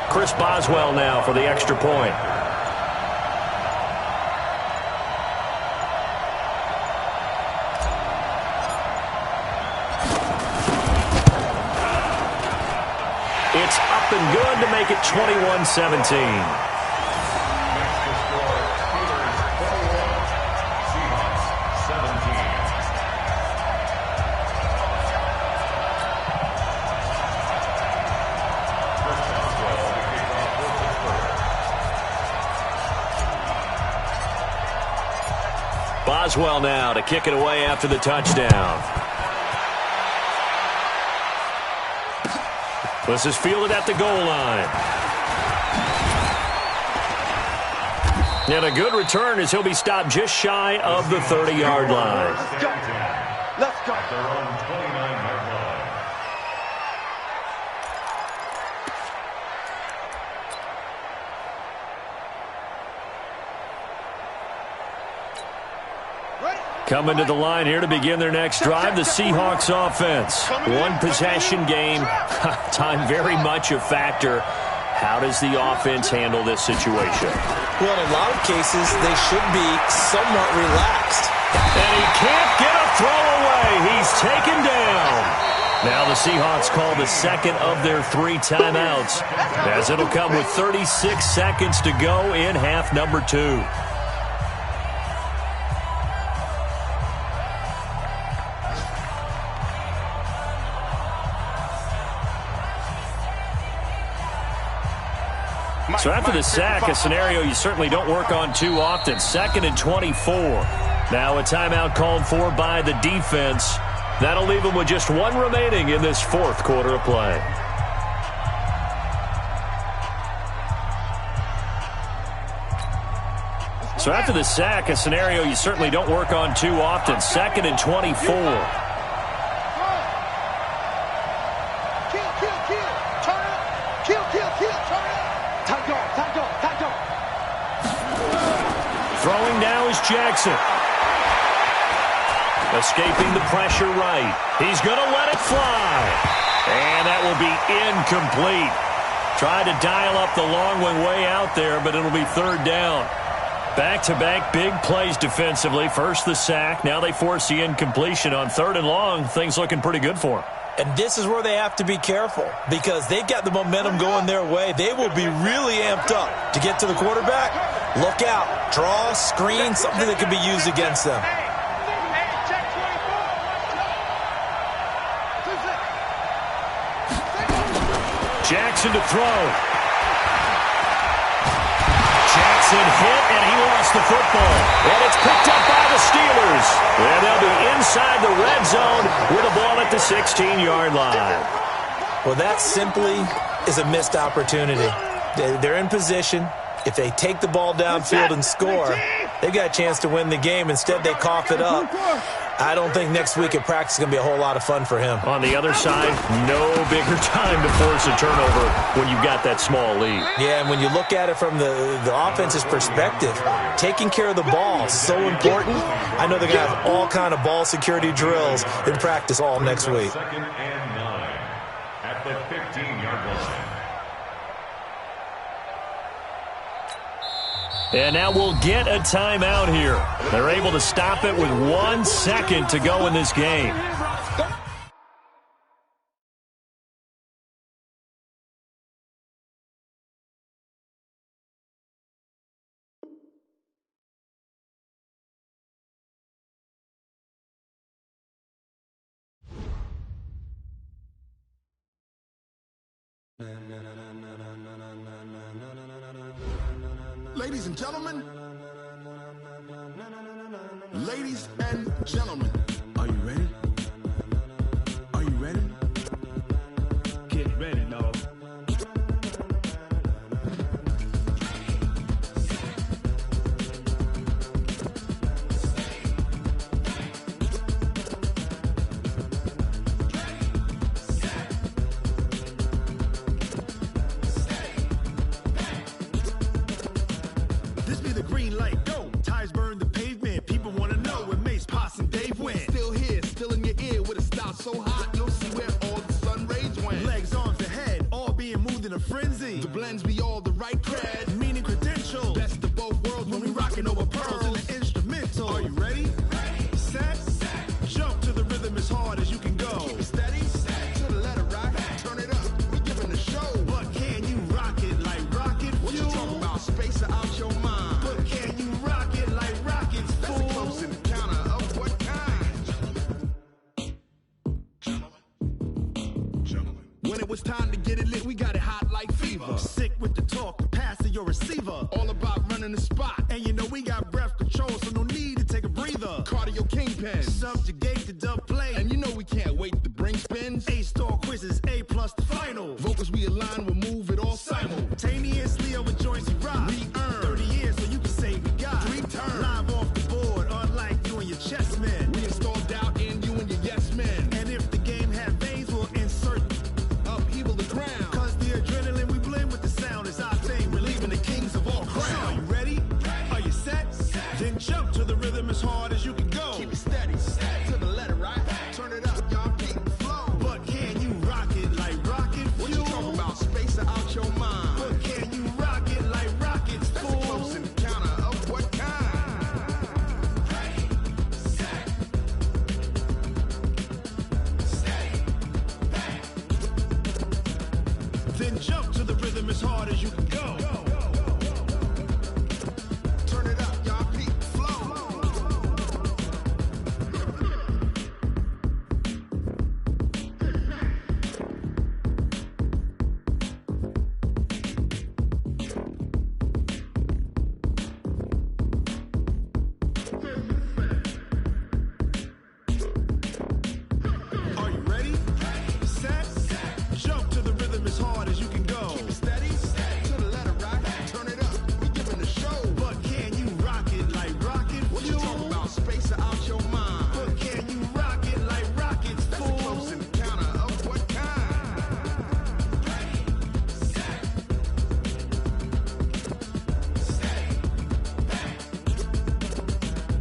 Chris Boswell now for the extra point. It's up and good to make it 21-17. Boswell now to kick it away after the touchdown. This is fielded at the goal line. And a good return as he'll be stopped just shy of the 30-yard line. Let's go. Let's go. At their own 29-yard line. Coming to the line here to begin their next drive, the Seahawks offense. One possession game. Time very much a factor. How does the offense handle this situation? Well, in a lot of cases, they should be somewhat relaxed. And he can't get a throw away. He's taken down. Now the Seahawks call the second of their 3 timeouts, as it'll come with 36 seconds to go in half number 2. So after the sack, a scenario you certainly don't work on too often. 2nd and 24. Now a timeout called for by the defense. That'll leave them with just 1 remaining in this 4th quarter of play. So after the sack, a scenario you certainly don't work on too often. 2nd and 24. Throwing now is Jackson. Escaping the pressure right. He's going to let it fly. And that will be incomplete. Tried to dial up the long one way out there, but it'll be 3rd down. Back-to-back big plays defensively. First the sack. Now they force the incompletion on 3rd and long. Things looking pretty good for them. And this is where they have to be careful because they've got the momentum going their way. They will be really amped up to get to the quarterback. Look out. Draw, screen, something that can be used against them. Jackson to throw. Jackson hit, and he lost the football. And it's picked up by the Steelers. And they'll be inside the red zone with the ball at the 16-yard line. Well, that simply is a missed opportunity. They're in position. If they take the ball downfield and score, they've got a chance to win the game. Instead, they cough it up. I don't think next week at practice is going to be a whole lot of fun for him. On the other side, no bigger time to force a turnover when you've got that small lead. Yeah, and when you look at it from the offense's perspective, taking care of the ball is so important. I know they're going to have all kind of ball security drills in practice all next week. Second and 9 at the 15-yard line. And now we'll get a timeout here. They're able to stop it with 1 second to go in this game. Ladies and gentlemen, ladies and gentlemen, are you ready? Are you ready? Get ready, dog. This be the green light, go. Tires burn the pavement. People want to know where Mace, Poss, and Dave went. Still here, still in your ear with a style so hot, you'll see where all the sun rays went. Legs, arms, and head, all being moved in a frenzy. The blends be all the right cred, meaning credentials. Best of both worlds when we rockin' over pearls in the instrumental. Are you ready? Set, jump to the rhythm as hard as you can go. Keep it steady, to the letter rock, turn it up, we giving a show. But can you rock it like rocket fuel? What you talking about, space out your mind? But can you rock it like rockets, fool? That's a close encounter of what kind? Gentlemen. When it was time to get it lit, we got it hot like fever. Sick with the talk, the pass to your receiver. All about running the spot. And you know we got breath control, so no need to take a breather. Cardio kingpin, subjugate the dub play. And you know we can't wait to bring spins. A-star quizzes, A+ the final. Vocals we align, we'll move it all simultaneously over joints we rock. We earn 30 years, so you can say we got 3 turns. Live off the board, unlike you and your chess men. We install doubt in you and your yes men. And if the game had veins, we'll insert upheaval the ground. Cause the adrenaline we blend with the sound is our thing. Relieving the kings of all crowns. So are you ready? Are you set? Then jump to the rhythm as hard as you can go. Keep it steady, to the letter, right? Turn it up, y'all keep the flow. But can you rock it like rocket fuel? What you talking about, space out your mind? But can you rock it like rockets, fool? That's a close encounter of what kind? Then jump to the rhythm as hard as you can go. Turn it up, y'all keep the flow. Are you ready? Set, jump to the rhythm as hard as you can go. Keep it steady, to the letter rock, turn it up, we giving a show. But can you rock it like rocket fuel? What you talking about, space out your mind? But can you rock it like rockets, fool? That's a close encounter of what kind?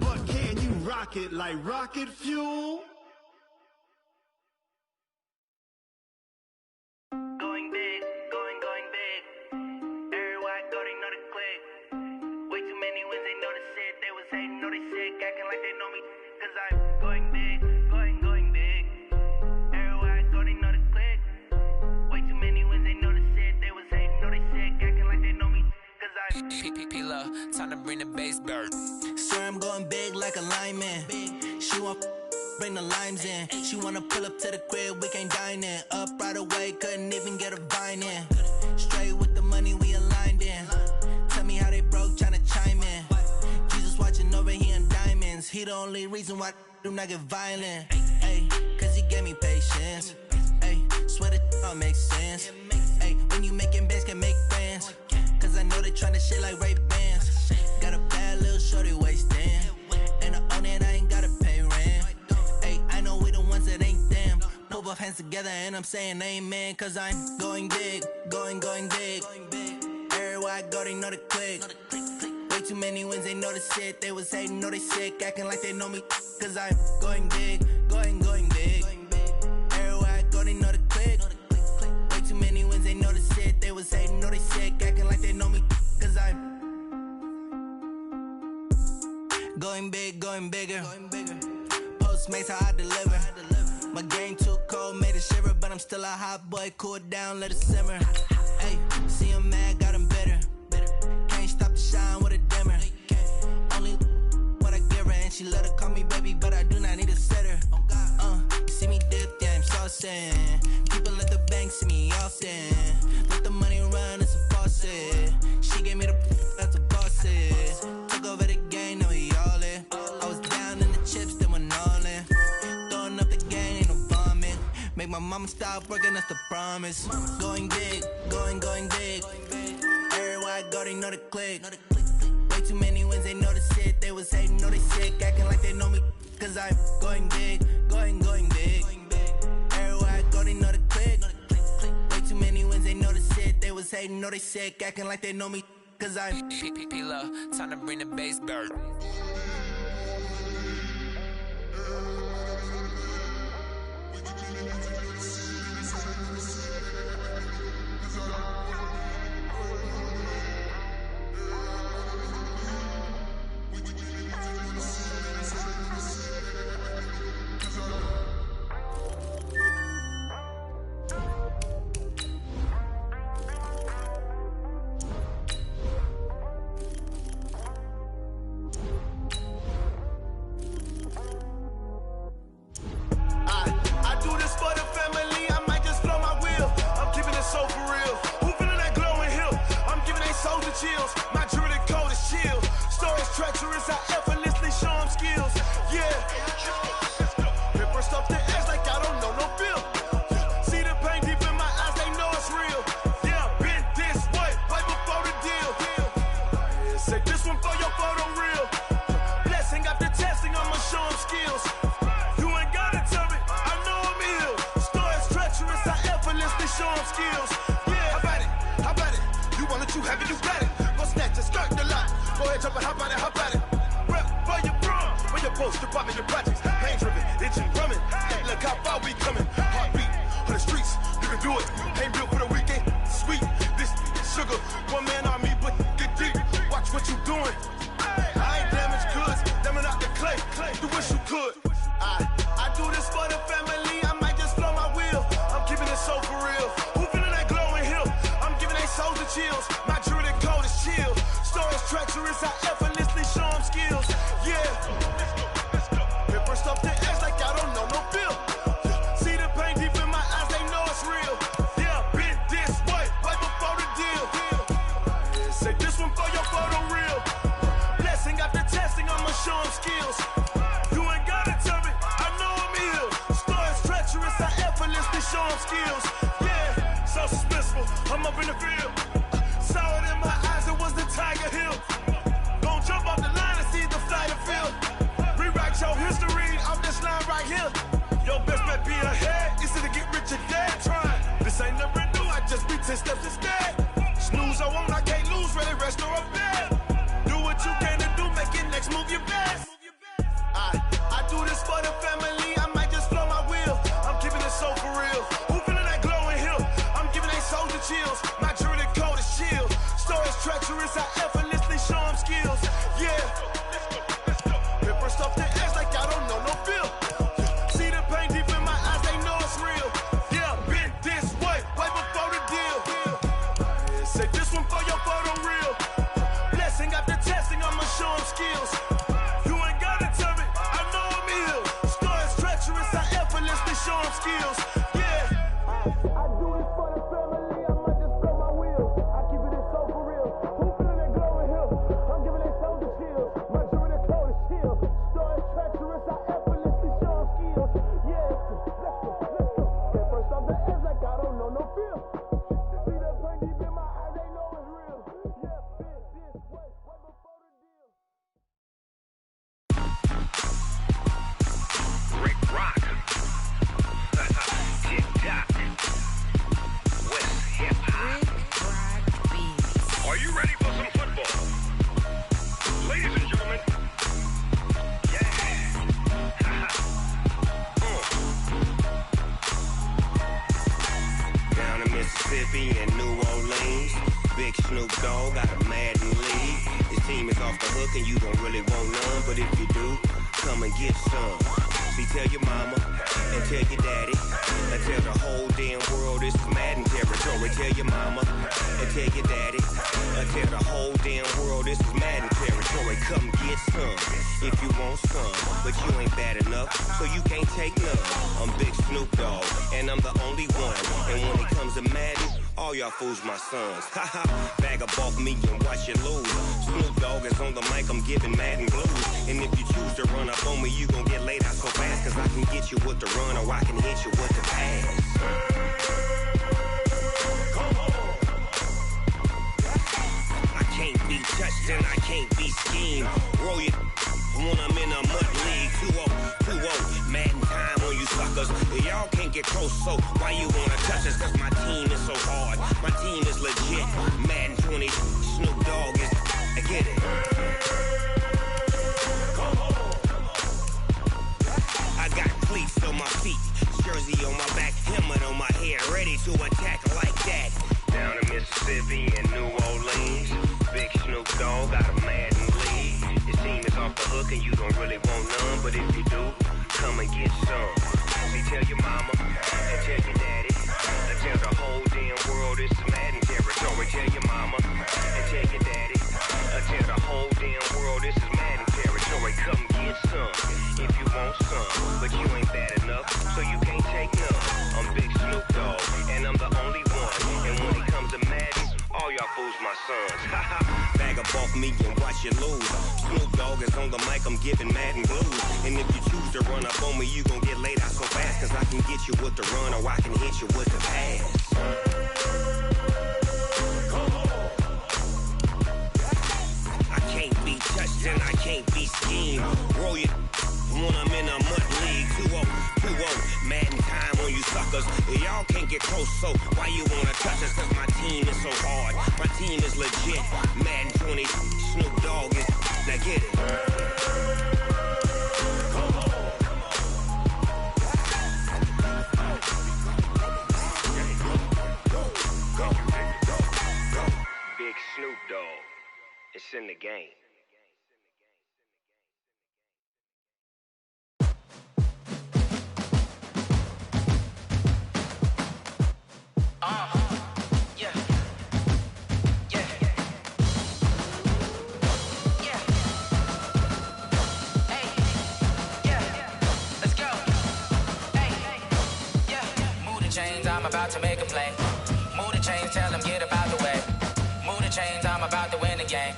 But can you rock it like rocket fuel? Going big, going big. Everywhere I go, they know the click. Way too many wins, they know the shit. They was hating, know they sick, acting like they know me. Cause I'm going big, going big. Everywhere I go, they know the click. Way too many wins, they know the shit. They was hating, know they sick, acting like they know me. Cause I'm P-P-P-Love, time to bring the bass back. Swear I'm going big like a lineman. She want bring the limes in. She wanna pull up to the crib, we can't dine in. Up right away, couldn't even get a vine in. Straight with the money, we aligned in. Tell me how they broke, tryna chime in. Jesus watching over here in diamonds. He the only reason why I do not get violent. Ay, cause he gave me patience. Ay, swear that all makes sense. Ay, when you making bands, can make friends. Cause I know they tryna shit like Ray-Bans. Got a bad little shorty wasting. And I own it, I ain't gotta pay rent. Ay, I know we the ones that ain't them. Put both hands together and I'm saying amen. Cause I'm going big, going big. Everywhere I go, they know the click. Way too many wins, they know the shit. They was hating, know they sick, acting like they know me. Cause I'm going big, going big. Everywhere I go, they know the click. Way too many wins, they know the shit. They was hating, know they sick, acting like they know me. Cause I'm going big, going bigger. Postmates how I deliver. My game too cold, made it shiver. But I'm still a hot boy, cool it down, let it simmer. Hey, see him mad, got him bitter. Can't stop the shine with a dimmer. Only what I give her, and she let her call me baby, but I do not need a sitter. You see me dip, yeah, I'm saucing. People at the bank see me often. Let the money run, it's a faucet. She gave me the that's a faucet. Took over the game, now we all in. I was down in the chips, then went all in. Throwing up the game, ain't no vomit. Make my mama stop working, that's the promise. Going big, going big. Everywhere I go, they know the click. Way too many wins, they know the shit. They was hating, know they sick, acting like they know me. Cause I'm going big, going big. Everywhere I go, they know the click. Way too many wins, they know the shit. They was hating, know they sick, acting like they know me. Cause I'm P-Love, time to bring the bass bird. Chills. My jewelry code is chill. Stories treacherous, I effortlessly show them skills. Yeah. Ripper stuff the edge like I don't know no feel. See the pain deep in my eyes, they know it's real. Yeah, been this way, right before the deal. Yeah, say this one for your photo real. Blessing after testing, I'ma show them skills. You ain't gotta tell me, I know I'm ill. Stories treacherous, I effortlessly show them skills. Yeah, how about it? You want it, you have it, you got it. Go snatch it, skirt the lot. Go ahead, jump it, hop on it. Rep for your bro, for your post, your pop, and your projects. Pain driven, itching, drumming. Hey, look how far we coming. Heartbeat on the streets, you can do it. Ain't built for the weekend, sweet. This sugar, one man on me, but get deep. Watch what you doing. I ain't damaged goods, damn it out the clay. You wish you could. I do this for the family. I might just blow my wheel. I'm keeping it so for real. Who feeling that glowing hill? I'm giving they souls the chills. My jewelry code is chill. Stories treacherous, I effortlessly show them skills. Yeah. Ripper stuff the edge like I don't know no feel. See the pain deep in my eyes, they know it's real. Yeah, been this way, right before the deal. Yeah, say this one for your photo real. Blessing after testing, I'ma show them skills. You ain't gotta tell me, I know I'm ill. Stories treacherous, I effortlessly show them skills. Yeah, so suspenseful, I'm up in the field. Saw it in my eyes, it was the Tiger Hill. Gon' jump off the line and see the flight of field. Rewrite your history off this line right here. Your best bet be ahead, easy to get rich or dead trying. This ain't never new, I just be 10 steps instead. Snooze I won't, I can't lose, ready, rest or a bed. Do what you can to do, make it next move your best. I do this for the family, I might just blow my wheel. I'm keeping it so for real. Who feeling that glowing hill? I'm giving they souls the chills. My jewelry code is chill. Stories treacherous, I effortlessly show them skills. Yeah. Ripper stuff the edge like I don't know no feel. See the pain deep in my eyes, they know it's real. Yeah, been this way, right before the deal. Mississippi and New Orleans. Big Snoop Dogg got a Madden league. His team is off the hook and you don't really want none, but if you do, come and get some. See, tell your mama and tell your daddy and tell the whole damn world this is Madden territory. Tell your mama and tell your daddy and tell the whole damn world this is Madden territory. Come get some if you want some, but you ain't bad enough, so you can't take none. I'm Big Snoop Dogg and I'm the only one, and when it comes to Madden, all y'all fools my sons. Haha, bag up off me and watch you lose. Snoop Dogg is on the mic, I'm giving Madden blues. And if you choose to run up on me, you gon' get laid out so fast, cause I can get you with the run or I can hit you with the pass. Come on. I can't be touched and I can't be schemed. Roll you when I'm in a mud league. 2-0, Madden time on you suckers. Y'all can't get close, so why you wanna touch us? Cause my team is so hard, my team is legit. Madden 20, Snoop Dogg is, I get it. Come on. I got cleats on my feet, jersey on my back, helmet on my head, ready to attack like that. Down in Mississippi and New Orleans, Big Snoop Dogg got a Madden league. His team is off the hook and you don't really want none, but if you do, come and get some. See, tell your mama and tell your daddy and tell the whole damn world this is Madden territory. Tell your mama and tell your daddy and tell the whole damn world this is Madden territory. Come get some if you want some, but you ain't bad enough, so you can't take none. I'm Big Snoop Dogg and I'm the only one, and when it comes to Madden, all y'all fools my sons. Bag up off me and watch you lose. Snoop Dogg is on the mic, I'm giving Madden blues. And if you choose to run up on me, you gon' get laid out so fast, cause I can get you with the run or I can hit you with the pass. Come on. I can't be touched and I can't be schemed. Roll you when I'm in a mud league. 2-0, Madden time on you suckers. Y'all can't get close, so why you wanna touch us? Cause my team is so hard, my team is legit. Madden 20, Snoop Dogg is, now get it. Come on. Big Snoop Dogg, it's in the game. I'm about to make a play. Move the chains, tell them get up out the way. Move the chains, I'm about to win the game.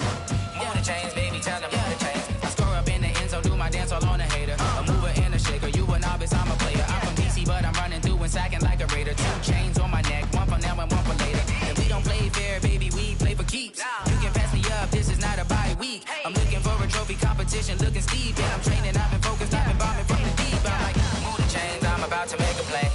Move the chains, baby, tell them move the chains. I score up in the end zone, do my dance all on a hater. A mover and a shaker, you a novice, I'm a player. I'm from DC, but I'm running through and sacking like a raider. 2 chains on my neck, one for now and one for later. And we don't play fair, baby, we play for keeps. You can pass me up, this is not a bye week. I'm looking for a trophy competition, looking steep. And I'm training, I've been focused, I've been bombing from the deep. I'm like, move the chains, I'm about to make a play.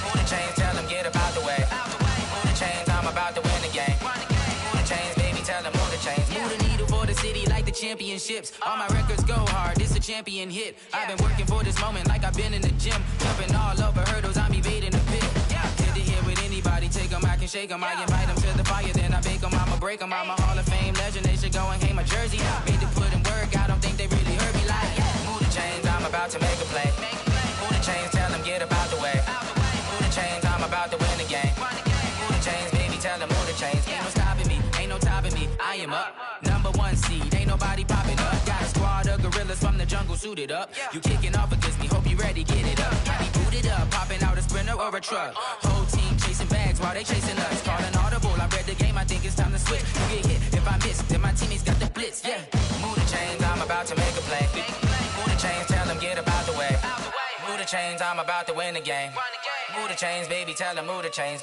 Move the chains, tell them get up out the way. Move the chains, I'm about to win the game. Move the chains, baby, tell them move the chains. Move the needle for the city like the championships. All my records go hard, this a champion hit. I've been working for this moment like I've been in the gym. Jumping all over hurdles, I'm evading the pit. Hit to hit with anybody, take them, I can shake them. I invite them to the fire, then I bake them, I'ma break them. I'm a Hall of Fame legend, they should go and hang my jersey. Made to put in work, I don't think they really heard me like. Move the chains, I'm about to make a play. Move the chains, tell them get up out the way. Move the chains, I'm about to win the game. Move the chains, baby, tell them move the chains. Ain't no stopping me, ain't no topping me. I am up, #1 seed, ain't nobody popping up. Got a squad of gorillas from the jungle suited up. You kicking off against me, hope you ready, get it up. I be booted up, popping out a sprinter or a truck. Whole team chasing bags while they chasing us. Calling audible, I read the game, I think it's time to switch. You get hit, if I miss, then my teammates got the blitz, yeah. Move the chains, I'm about to make a play. Move the chains, tell them get up out the way. Move the chains, I'm about to win the game. Move the chains, baby, tell them move the chains.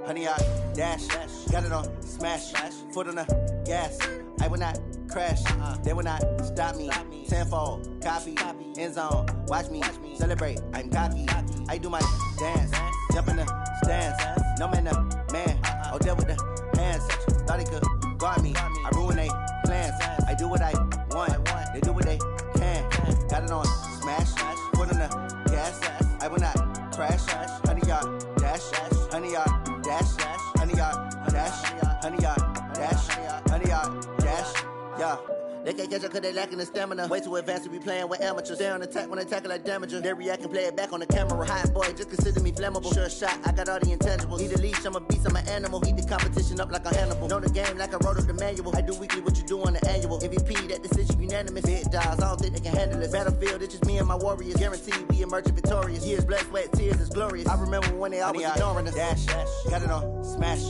Honey, I dash, got it on smash, foot on the gas. I will not crash, they will not stop me. Tenfold, copy, end zone, watch me celebrate. I'm cocky, I do my dance, jump in the stands. No man, the man, oh, there with the hands. thought he could guard me. I ruin they plans. I do what I want. They do what they can. Got it on smash. Foot on the gas. I will not crash. 100 yard dash. 100 yard dash. 100 yard dash. 100 yard dash. 100 yard dash. Yeah. They can't catch up cause they lacking the stamina. Way too advanced to be playing with amateurs. Stay on attack when they tackle like damager. They react and play it back on the camera. Hot boy, just consider me flammable. Sure shot, I got all the intangibles. Need a leash, I'm a beast, I'm an animal. Heat the competition up like a Hannibal. Know the game like I wrote up the manual. I do weekly what you do on the annual. MVP, that decision unanimous. Big dogs, I don't think they can handle this. Battlefield, it's just me and my warriors. Guaranteed we emerging victorious. Years, blood, sweat, tears, it's glorious. I remember when they always ignoring us. Dash, got it on smash.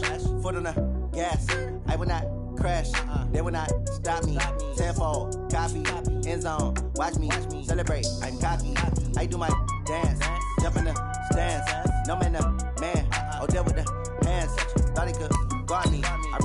Foot on the gas. I will not crash, they will not stop me. Tenfold, copy, end zone, watch me celebrate. I'm cocky, I do my dance, jump in the stands. No man, the man, oh, there with the hands. Thought he could guard me. I